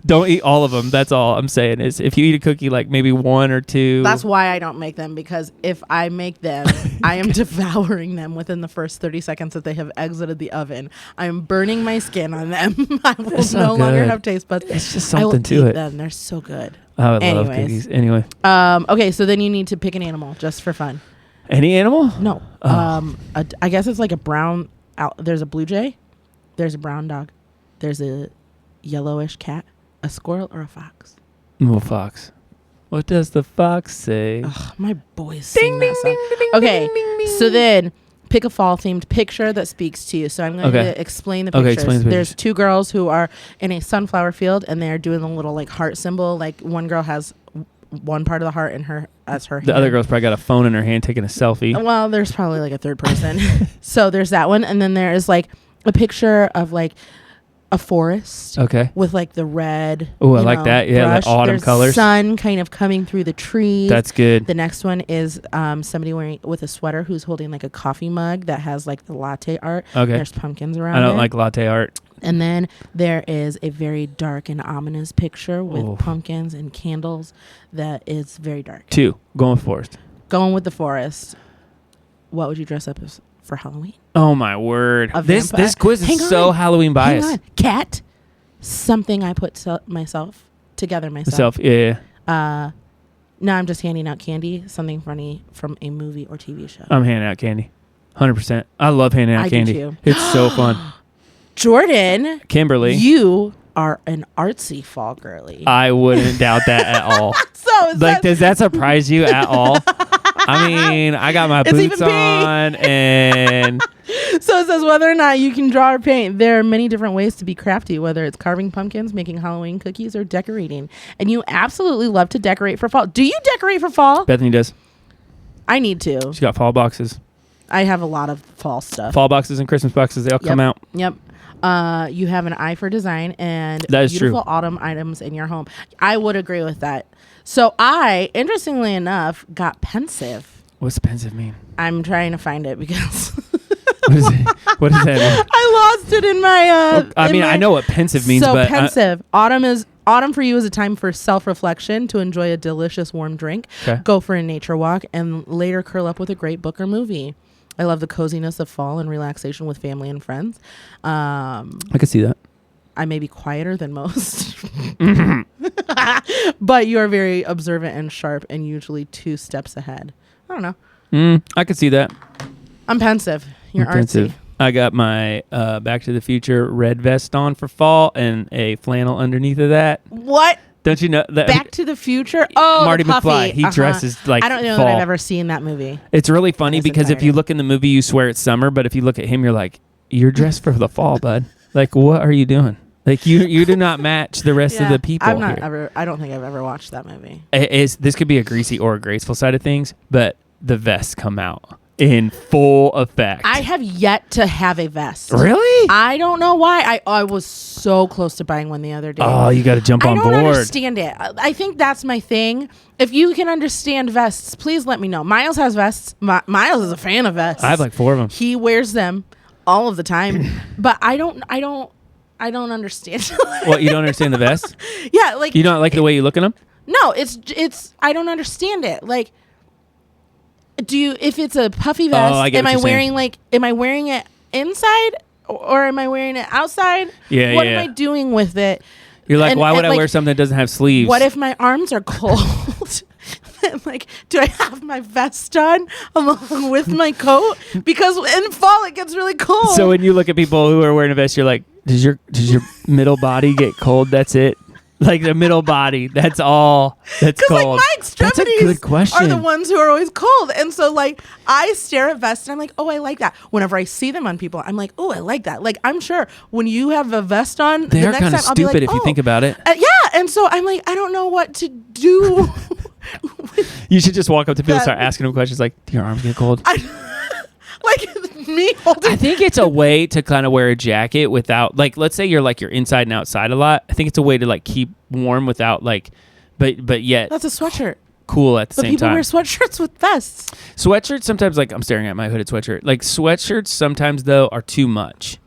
don't eat all of them. That's all I'm saying is if you eat a cookie, like maybe 1 or 2. That's why I don't make them, because if I make them, I am devouring them within the first 30 seconds that they have exited the oven. I am burning my skin on them. I will It's no so longer good. have taste buds. It's just I will something eat to it. them. They're so good. I would love Anyways. cookies. Anyway, Okay, so then you need to pick an animal just for fun. any animal? No. Oh. I guess it's like a brown. There's a blue jay. There's a brown dog. There's a yellowish cat, a squirrel, or a fox. Well, fox. What does the fox say? Ugh, my boys sing that song. Okay, so then pick a fall themed picture that speaks to you. So I'm going Okay. to explain the Okay, pictures. explain the There's pictures. 2 girls who are in a sunflower field, and they're doing a little like heart symbol. Like one girl has one part of the heart in her as her. The hand. other girl's probably got a phone in her hand taking a selfie. Well, there's probably like a third person. So there's that one, and then there is like a picture of like a forest. Okay. With like the red. Oh, I like that. Yeah, brush. the autumn There's colors. Sun kind of coming through the trees. That's good. The next one is somebody wearing with a sweater who's holding like a coffee mug that has like the latte art. Okay. There's pumpkins around. I don't it. like latte art. And then there is a very dark and ominous picture with Oh. pumpkins and candles that is very dark. 2. Going with forest. Going with the forest. What would you dress up as for Halloween? Oh my word! A This vampire? quiz is Hang so on. Halloween biased. Hang on. Cat. Something I put myself together myself. Myself, yeah. No, I'm just handing out candy. Something funny from a movie or TV show. I'm handing out candy. 100%. I love handing out I do candy. too. It's so fun. Jordan, Kimberly, you are an artsy fall girly. I wouldn't doubt that at all. So is Like, that- does that surprise you at all? I mean, I got my It's boots even pink. on, and So it says whether or not you can draw or paint. There are many different ways to be crafty, whether it's carving pumpkins, making Halloween cookies, or decorating. And you absolutely love to decorate for fall. Do you decorate for fall? Bethany does. I need to. She's got fall boxes, I have a lot of fall stuff. fall boxes, and Christmas boxes. They all come out. Yep. You have an eye for design and That is beautiful true. autumn items in your home. I would agree with that. So I, interestingly enough, got pensive. What's pensive mean? I'm trying to find it because What is it? What does that mean? I lost it in my. I mean, I know what pensive means, so but pensive. Autumn for you is a time for self-reflection, to enjoy a delicious warm drink, Okay. go for a nature walk, and later curl up with a great book or movie. I love the coziness of fall and relaxation with family and friends. I could see that. I may be quieter than most, but you are very observant and sharp and usually 2 steps ahead. I don't know. I could see that. I'm pensive. You're artsy. I got my Back to the Future red vest on for fall and a flannel underneath of that. What? Don't you know that? Back to the Future? Oh, Marty Puffy. McFly. He dresses like I don't know fall. that I've ever seen that movie. It's really funny because if entirety. you look in the movie, you swear it's summer, but if you look at him, you're like, you're dressed for the fall, bud. Like, what are you doing? Like, you do not match the rest of the people I'm not here. ever. I don't think I've ever watched that movie. This could be a greasy or a graceful side of things, but the vests come out in full effect. I have yet to have a vest. Really? I don't know why. I was so close to buying one the other day. Oh, you got to jump on I don't board. understand it. I think that's my thing. If you can understand vests, please let me know. Miles has vests. Miles is a fan of vests. I have like 4 of them. He wears them all of the time, but I don't understand. What, you don't understand the vest? Yeah, like You don't like the way you look at them? no, it's I don't understand it. Like, if it's a puffy vest, I get am what I you're saying. am I wearing it inside or am I wearing it outside? Yeah, What yeah. am I doing with it? You're like, And- why would and, I like, wear something that doesn't have sleeves? What if my arms are cold? Like, do I have my vest on along with my coat? Because in fall it gets really cold. So when you look at people who are wearing a vest, you're like, does your middle body get cold? That's it. Like the middle body, that's all that's cold. Because like my extremities That's a good question. are the ones who are always cold, and so like I stare at vests and I'm like, oh, I like that. Whenever I see them on people, I'm like, oh, I like that. Like I'm sure when you have a vest on, They the are next kind time of I'll be stupid like, if you oh. think about it. Yeah, and so I'm like, I don't know what to do. You should just walk up to people and That- start asking them questions like, do your arms get cold? Like me holding. I think it's a way to kind of wear a jacket without, like, let's say you're inside and outside a lot. I think it's a way to like keep warm without like, but yet That's a sweatshirt. cool at the But same people time. wear sweatshirts with vests. Sweatshirts sometimes, like, I'm staring at my hooded sweatshirt. Like sweatshirts sometimes though are too much.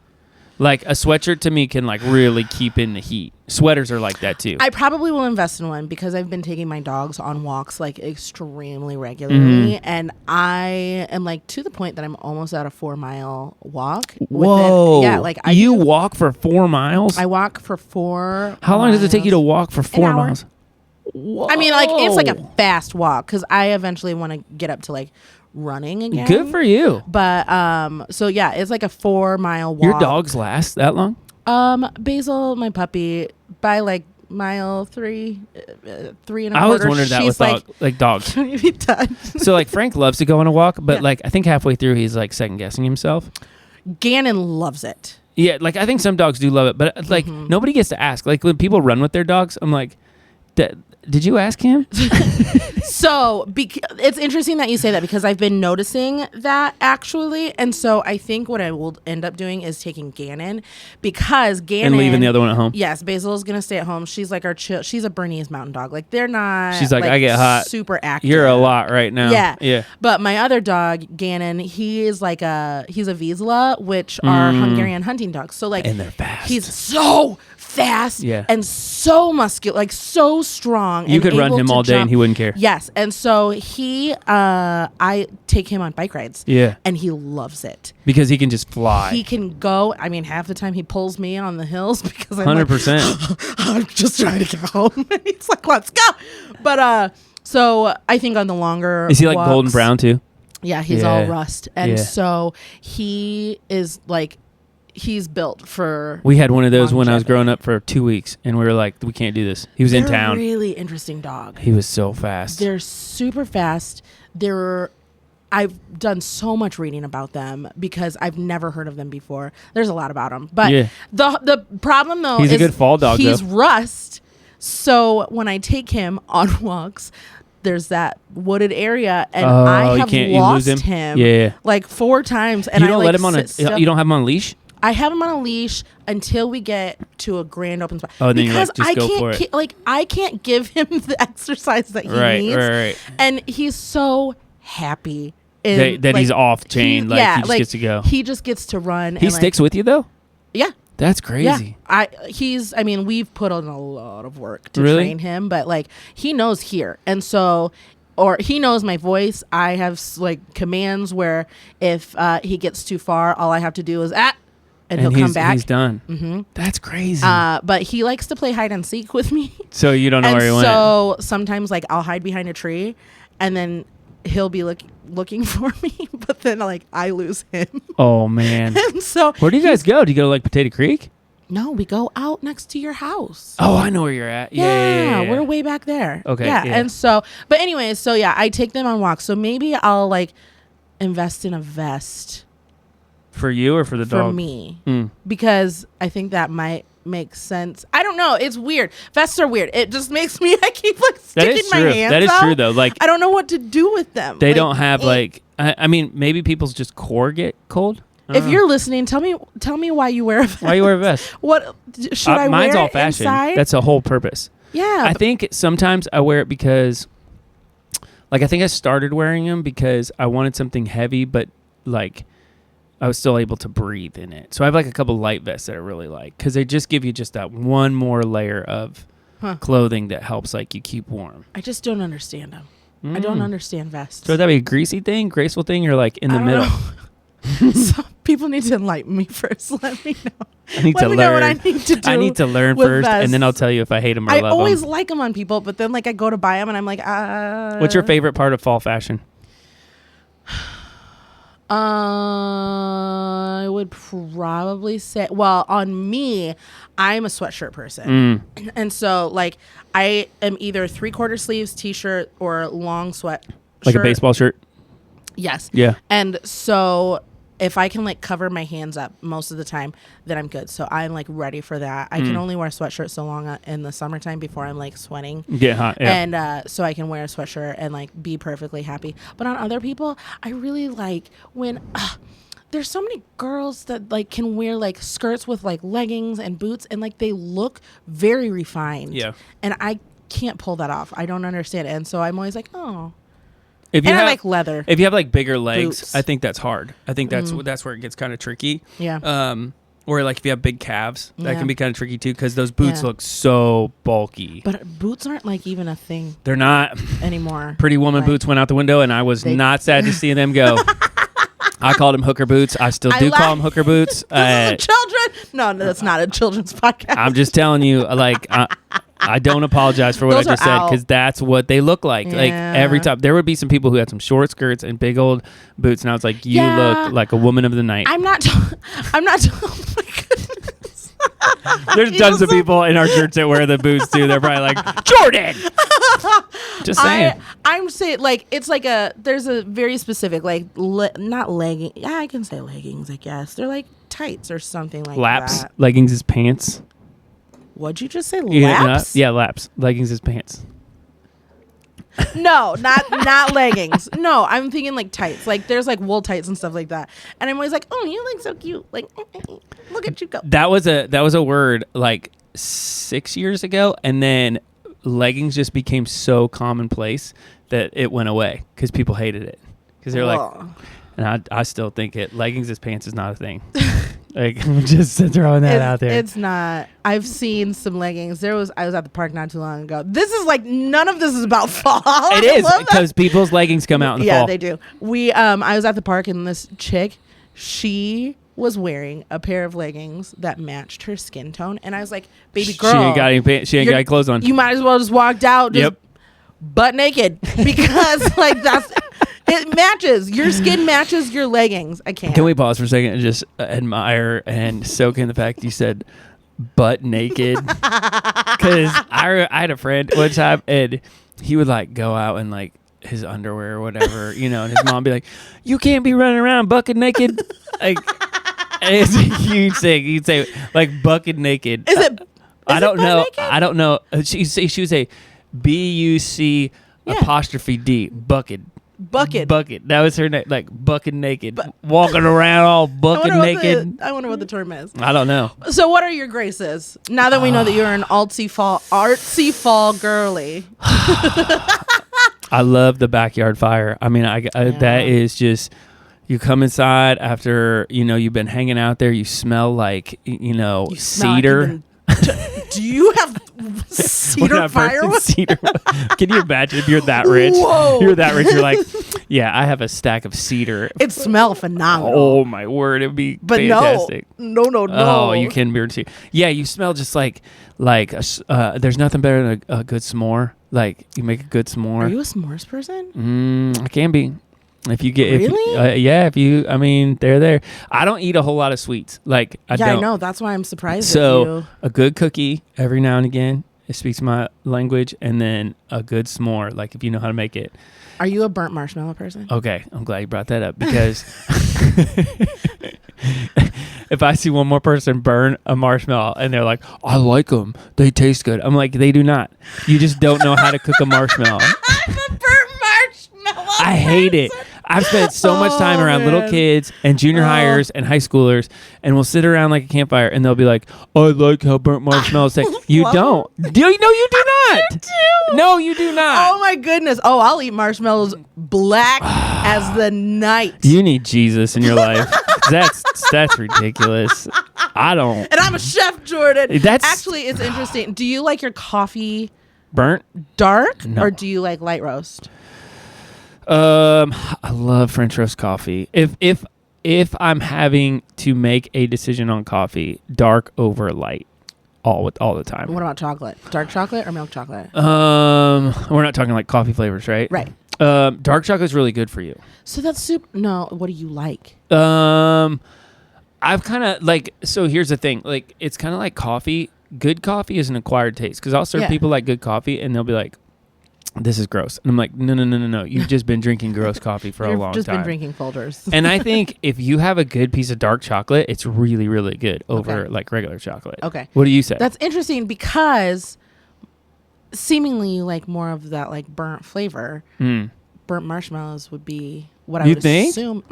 Like a sweatshirt to me can like really keep in the heat. Sweaters are like that too. I probably will invest in one because I've been taking my dogs on walks like extremely regularly, and I am like to the point that I'm almost at a 4-mile walk. Whoa! Yeah, like you walk for 4 miles. I walk for 4. How long does it take you to walk for 4 hour. miles? Whoa. I mean, like it's like a fast walk because I eventually want to get up to like running again. Good for you. But so yeah, it's like a 4-mile walk. Your dogs last that long? Basil, my puppy, by like mile 3, 3 and a I always quarter. wondered that she's with dogs. maybe done. So like Frank loves to go on a walk, but Yeah. like I think halfway through he's like second guessing himself. Gannon loves it. Yeah, like I think some dogs do love it, but like nobody gets to ask. Like when people run with their dogs, I'm like, did you ask him? So it's interesting that you say that because I've been noticing that actually. And so I think what I will end up doing is taking Gannon because Gannon. And leaving the other one at home? Yes, Basil's going to stay at home. She's like our she's a Bernese mountain dog. Like they're not. She's like, I get hot. Super active. You're a lot right now. Yeah. Yeah. But my other dog, Gannon, he's a Vizsla, which are Hungarian hunting dogs. So like, And they're fast. He's so fast and so muscular, like so strong. You and could run able him to all day and jump. he wouldn't care. Yes. And so I take him on bike rides. Yeah. And he loves it. Because he can just fly. He can go. I mean, half the time he pulls me on the hills because I'm 100%. like, I'm just trying to get home. And he's like, let's go. But so I think on the longer Is he like walks, golden brown too? Yeah, he's Yeah. all rust. And Yeah. so he is like, he's built for. We had one of those when I was longevity. growing up for 2 weeks, and we were like, we can't do this. He was in They're town. a really interesting dog. He was so fast. They're super fast. I've done so much reading about them because I've never heard of them before. There's a lot about them, but Yeah. the problem though He's is a good fall dog, He's though. rust. So when I take him on walks, there's that wooded area, and I have you lost lose him. Yeah. like 4 times. And You don't I, like, let him on sit still. you don't have him on a leash? I have him on a leash until we get to a grand open spot. Oh, then you, like, because just I go can't for it. I can't give him the exercise that he Right, needs. right. And he's so happy in, That he's off chain, like, he just like, gets to go. He just gets to run. He and sticks with you though? Yeah. That's crazy. Yeah. We've put on a lot of work to Really? train him, but like he knows here. And so or he knows my voice. I have like commands where if he gets too far, all I have to do is and he'll come back. He's done. Mm-hmm. That's crazy. But he likes to play hide and seek with me. So you don't know where he went. So sometimes like I'll hide behind a tree, and then he'll be looking for me, but then like I lose him. Oh man. And so where do you guys go? Do you go to like Potato Creek? No, we go out next to your house. Oh, I know where you're at. Yeah. We're way back there. Okay. Yeah. And so, but anyways, so yeah, I take them on walks. So maybe I'll like invest in a vest. For you or for the dog? For me. Because I think that might make sense. I don't know. It's weird. Vests are weird. It just makes me, I keep like sticking my hands That is out. true though. Like I don't know what to do with them. They don't have like, I mean, maybe people's just core get cold. If you're listening, tell me why you wear a vest. Why you wear a vest? What should I wear? Mine's all fashioned. Inside? That's a whole purpose. Yeah. I think sometimes I wear it because, like, I think I started wearing them because I wanted something heavy, but like I was still able to breathe in it. So I have like a couple light vests that I really like because they just give you just that one more layer of clothing that helps like you keep warm. I just don't understand them. I don't understand vests. So would that be a greasy thing, graceful thing, or like in the middle? So people need to enlighten me first. Let me know. I need to learn. Know what I need to do. I need to learn first, and then I'll tell you if I hate them or love them. I always like them on people, but then like I go to buy them, and I'm like, What's your favorite part of fall fashion? I would probably say, well, on me, I'm a sweatshirt person. And so like I am either 3/4 sleeves t-shirt or long sweat like shirt. A baseball shirt. Yes. Yeah. And so if I can like cover my hands up most of the time, then I'm good. So I'm like ready for that. I can only wear a sweatshirt so long in the summertime before I'm like sweating. Get hot. Yeah. And so I can wear a sweatshirt and like be perfectly happy. But on other people, I really like when there's so many girls that like can wear like skirts with like leggings and boots and like they look very refined. Yeah. And I can't pull that off. I don't understand it. And so I'm always like, oh. I like leather. If you have like bigger legs, boots. I think that's hard. I think that's where it gets kind of tricky. Yeah. Or like if you have big calves, that can be kind of tricky too because those boots look so bulky. But boots aren't like even a thing. They're not anymore. Pretty Woman boots went out the window, and I was not sad to see them go. I called them hooker boots. I still do call them hooker boots. This is children. No, that's not a children's podcast. I'm just telling you, like. I don't apologize for what Those I just said because that's what they look like. Yeah. Like every time, there would be some people who had some short skirts and big old boots, and I was like, "You look like a woman of the night." I'm not. Oh my goodness. There's tons of people in our church that wear the boots too. They're probably like, "Jordan." Just saying. I'm saying like it's like there's a very specific like not legging. Yeah, I can say leggings. I guess they're like tights or something like laps. that. Leggings is pants. What'd you just say? Laps? Yeah, laps. Leggings is pants. No, not leggings. No, I'm thinking like tights. Like there's like wool tights and stuff like that. And I'm always like, oh, you look so cute. Like, look at you go. That was a word like 6 years ago, and then leggings just became so commonplace that it went away because people hated it because they're like, and I still think it. Leggings is pants is not a thing. Like, just throwing that out there. It's not. I've seen some leggings. I was at the park not too long ago. This is like none of this is about fall. It is because people's leggings come out in the fall. Yeah, they do. I was at the park and this chick, she was wearing a pair of leggings that matched her skin tone, and I was like, "Baby girl, she ain't got any clothes on. You might as well just walked out, butt naked because like that's." It matches. Your skin matches your leggings. I can't. Can we pause for a second and just admire and soak in the fact you said butt naked? Because I had a friend one time, and he would like go out in like his underwear or whatever, and his mom would be like, "You can't be running around bucket naked." Like, it's a huge thing. You'd say like bucket naked. Is it? I don't know. I don't know. She would say BUC apostrophe D bucket. Bucket. That was her name. Like bucket naked, walking around all bucket naked. I wonder what the term is. I don't know. So, what are your graces? Now that we know that you're an artsy fall girly. I love the backyard fire. I mean, that is just. You come inside after you've been hanging out there. You smell like cedar. Do you have When cedar I burnt firewood? cedar. Can you imagine if you're that rich? Whoa. You're that rich. You're like, yeah, I have a stack of cedar. It smelled phenomenal. Oh my word, it'd be but fantastic. no. Oh, you can burn too. Yeah, you smell just like there's nothing better than a good s'more. Like you make a good s'more. Are you a s'mores person? I can be. If you get Really? if you I mean they're there. I don't eat a whole lot of sweets. Like I Yeah, don't. I know. That's why I'm surprised at So you. a good cookie every now and again. It speaks my language, and then a good s'more. Like if you know how to make it. Are you a burnt marshmallow person? Okay, I'm glad you brought that up because if I see one more person burn a marshmallow and they're like, I like them, they taste good. I'm like, they do not. You just don't know how to cook a marshmallow. I'm a burnt marshmallow. I hate it. I've spent so much time around little man. kids and junior hires and high schoolers, and we'll sit around like a campfire, and they'll be like, I like how burnt marshmallows taste. You don't. No, you do not. No, you do not. Oh my goodness. Oh, I'll eat marshmallows black as the night. You need Jesus in your life. That's ridiculous. I don't. And I'm a chef, Jordan. That's- Actually, it's interesting. Do you like your coffee Burnt? dark No. or do you like light roast? I love French roast coffee. If I'm having to make a decision on coffee, dark over light, all the time. What about chocolate? Dark chocolate or milk chocolate? We're not talking like coffee flavors, right? Right. Dark chocolate's really good for you. So that's super. No, what do you like? I've kind of like. So here's the thing. Like it's kind of like coffee. Good coffee is an acquired taste because I'll serve Yeah. people like good coffee and they'll be like, this is gross. And I'm like, no. You've just been drinking gross coffee for a long time. You've just been drinking Folgers. And I think if you have a good piece of dark chocolate, it's really, really good over Okay. like regular chocolate. Okay. What do you say? That's interesting because seemingly you like more of that like burnt flavor. Mm. Burnt marshmallows would be what I You would think? assume.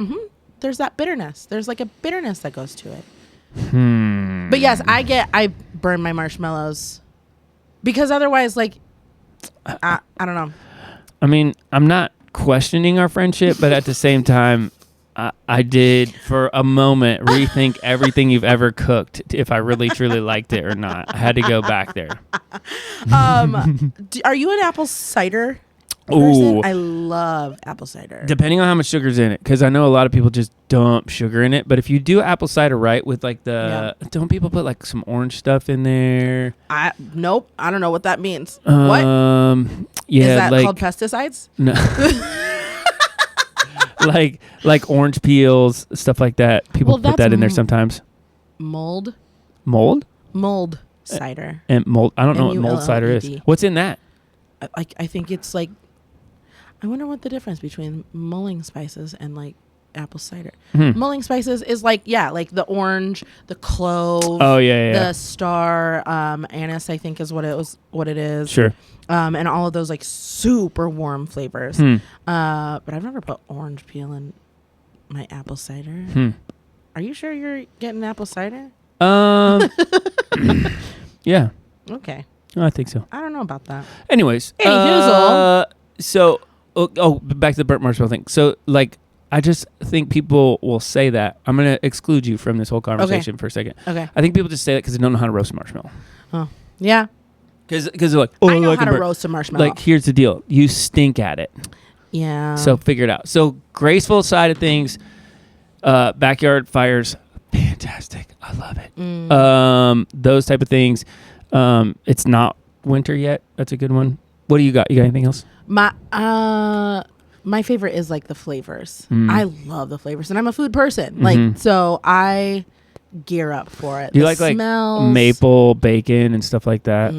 There's that bitterness. There's like a bitterness that goes to it. Hmm. But yes, I burn my marshmallows because otherwise, like, I don't know. I mean, I'm not questioning our friendship, but at the same time, I did for a moment rethink everything you've ever cooked if I really truly liked it or not. I had to go back there. Are you an apple cider person? Ooh. I love apple cider. Depending on how much sugar's in it, because I know a lot of people just dump sugar in it. But if you do apple cider right with like don't people put like some orange stuff in there? Nope. I don't know what that means. What Yeah, is that like called? Pesticides? no, like orange peels, stuff like that. People Well, put that that's in there sometimes. Mold cider. And mold. I don't know what mold cider is. MULLED. What's in that? I think it's like. I wonder what the difference between mulling spices and like apple cider. Mulling spices is like like the orange, the clove. Oh yeah. The star anise, I think, is what it is. Sure. And all of those like super warm flavors. But I've never put orange peel in my apple cider. Are you sure you're getting apple cider? Yeah. Okay. I think so. I don't know about that. Anyways. So, back to the burnt marshmallow thing. So, like, I just think people will say that. I'm going to exclude you from this whole conversation for a second. Okay. I think people just say that because they don't know how to roast a marshmallow. Oh, yeah. Because they're like, I know like how to roast a marshmallow. Like, here's the deal. You stink at it. Yeah. So figure it out. So graceful side of things, backyard fires, fantastic. I love it. Those type of things. It's not winter yet. That's a good one. What do you got? You got anything else? My favorite is like the flavors. I love the flavors, and I'm a food person. Like, so I gear up for it. Do you The like smells. maple bacon and stuff like that?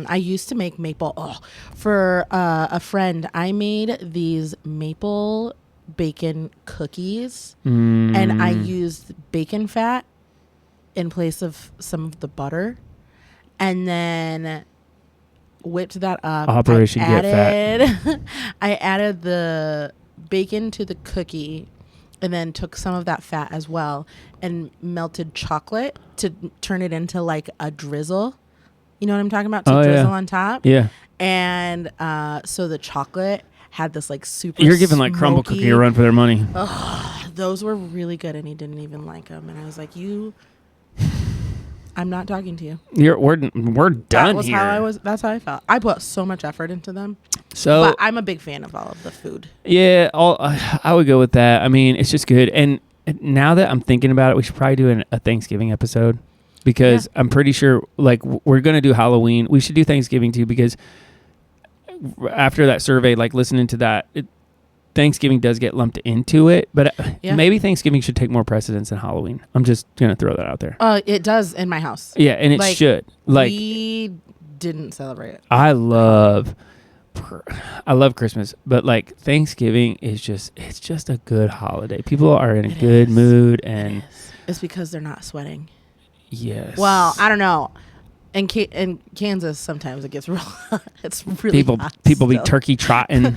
I used to make maple. For a friend, I made these maple bacon cookies, and I used bacon fat in place of some of the butter, and then whipped that up. Operation Get Fat. I added the bacon to the cookie and then took some of that fat as well and melted chocolate to turn it into like a drizzle. You know what I'm talking about? To drizzle on top. Yeah. And so the chocolate had this like super You're giving like Crumble smoky- Cookie a run for their money. Those were really good and he didn't even like them. And I was like, I'm not talking to you. We're done That was here. That's how I felt. I put so much effort into them. So But I'm a big fan of all of the food. yeah, I would go with that. I mean, it's just good. And now that I'm thinking about it, we should probably do a Thanksgiving episode because I'm pretty sure like we're gonna do Halloween. We should do Thanksgiving too because after that survey, like listening to that, Thanksgiving does get lumped into it, but maybe Thanksgiving should take more precedence than Halloween. I'm just gonna throw that out there. It does in my house. Yeah, and it should. Like we didn't celebrate it. I love Christmas, but like Thanksgiving is just a good holiday. People are in a good mood, and it's because they're not sweating. Yes. Well, I don't know. In Kansas, sometimes it gets real. It's really hot people be still. turkey trotting.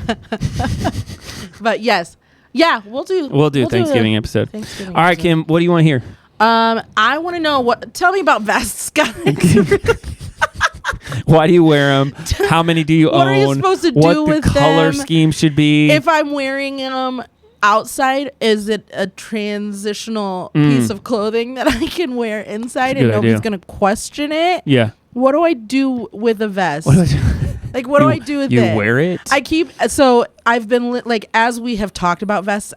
But yes, yeah, we'll do Thanksgiving episode. Thanksgiving All right, episode. Kim, what do you want to hear? I want to know tell me about vests, guys. Why do you wear them? How many do you own? What are you supposed to do what with the color them? scheme should be? If I'm wearing them outside, is it a transitional piece of clothing that I can wear inside and nobody's going to question it? Yeah. What do I do with a vest? What do I do? Like, what do I do with it? You wear it? I've been like, as we have talked about vests,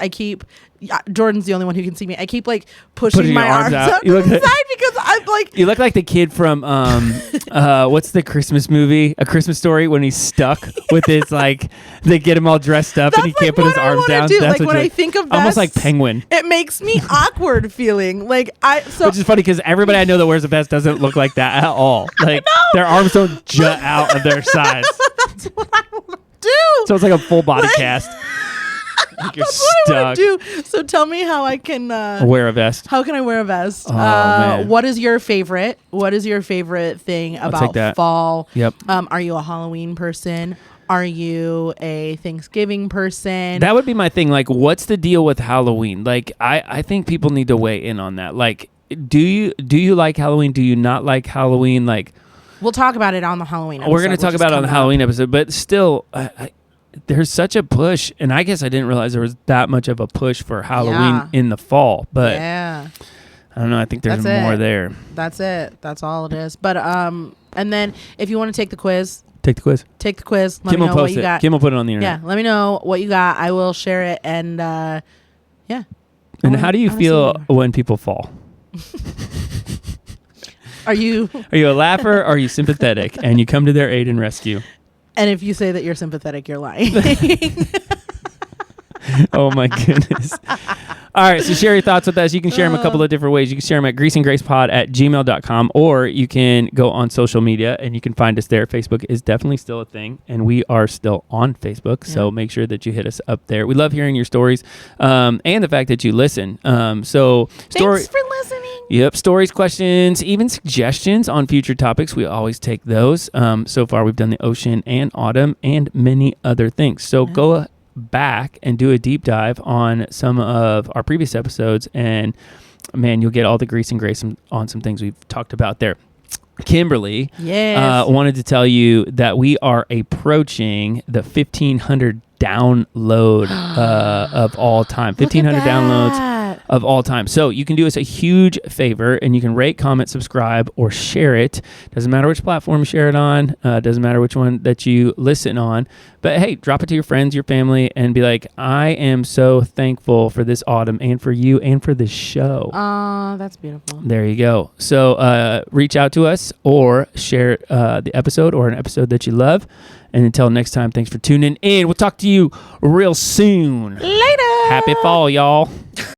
Jordan's the only one who can see me. I keep like pushing my arms out to the side because I'm like. You look like the kid from what's the Christmas movie? A Christmas Story, when he's stuck with his like they get him all dressed up and he can't put his arms down. That's like when I think of vests, almost like Penguin. It makes me awkward feeling like which is funny because everybody I know that wears a vest doesn't look like that at all. Like their arms don't jut out of their sides. That's what I want to do. So it's like a full body cast. Like you're That's what I want stuck. to do. So tell me how I can wear a vest. How can I wear a vest? Oh, man. What is your favorite? What is your favorite thing about fall? Yep. Are you a Halloween person? Are you a Thanksgiving person? That would be my thing. Like, what's the deal with Halloween? Like, I think people need to weigh in on that. Like, do you like Halloween? Do you not like Halloween? Like, we'll talk about it on the Halloween episode. We're going to talk about it on the Halloween episode, but still, there's such a push, and I guess I didn't realize there was that much of a push for Halloween in the fall. But I don't know. I think there's more there. That's it. That's all it is. But and then if you want to take the quiz. Take the quiz. Let me know what you got. Kim will put it on the internet. Yeah, let me know what you got. I will share it, and yeah. And how do you feel when people fall? Are you a laugher or are you sympathetic and you come to their aid and rescue? And if you say that you're sympathetic, you're lying. Oh my goodness. All right, so share your thoughts with us. You can share them a couple of different ways. You can share them at greaseandgracepod@gmail.com, or you can go on social media and you can find us there. Facebook is definitely still a thing, and we are still on Facebook, so make sure that you hit us up there. We love hearing your stories and the fact that you listen. Thanks for listening. Yep, stories, questions, even suggestions on future topics. We always take those. So far, we've done the ocean and autumn and many other things. So go back and do a deep dive on some of our previous episodes, and man, you'll get all the grease and grace on some things we've talked about there. Kimberly wanted to tell you that we are approaching the 1,500 download of all time. 1,500 downloads of all time. So you can do us a huge favor and you can rate, comment, subscribe, or share it. Doesn't matter which platform you share it on. Doesn't matter which one that you listen on. But hey, drop it to your friends, your family, and be like, I am so thankful for this autumn and for you and for this show. That's beautiful. There you go. So reach out to us or share the episode or an episode that you love. And until next time, thanks for tuning in. We'll talk to you real soon. Later. Happy fall, y'all.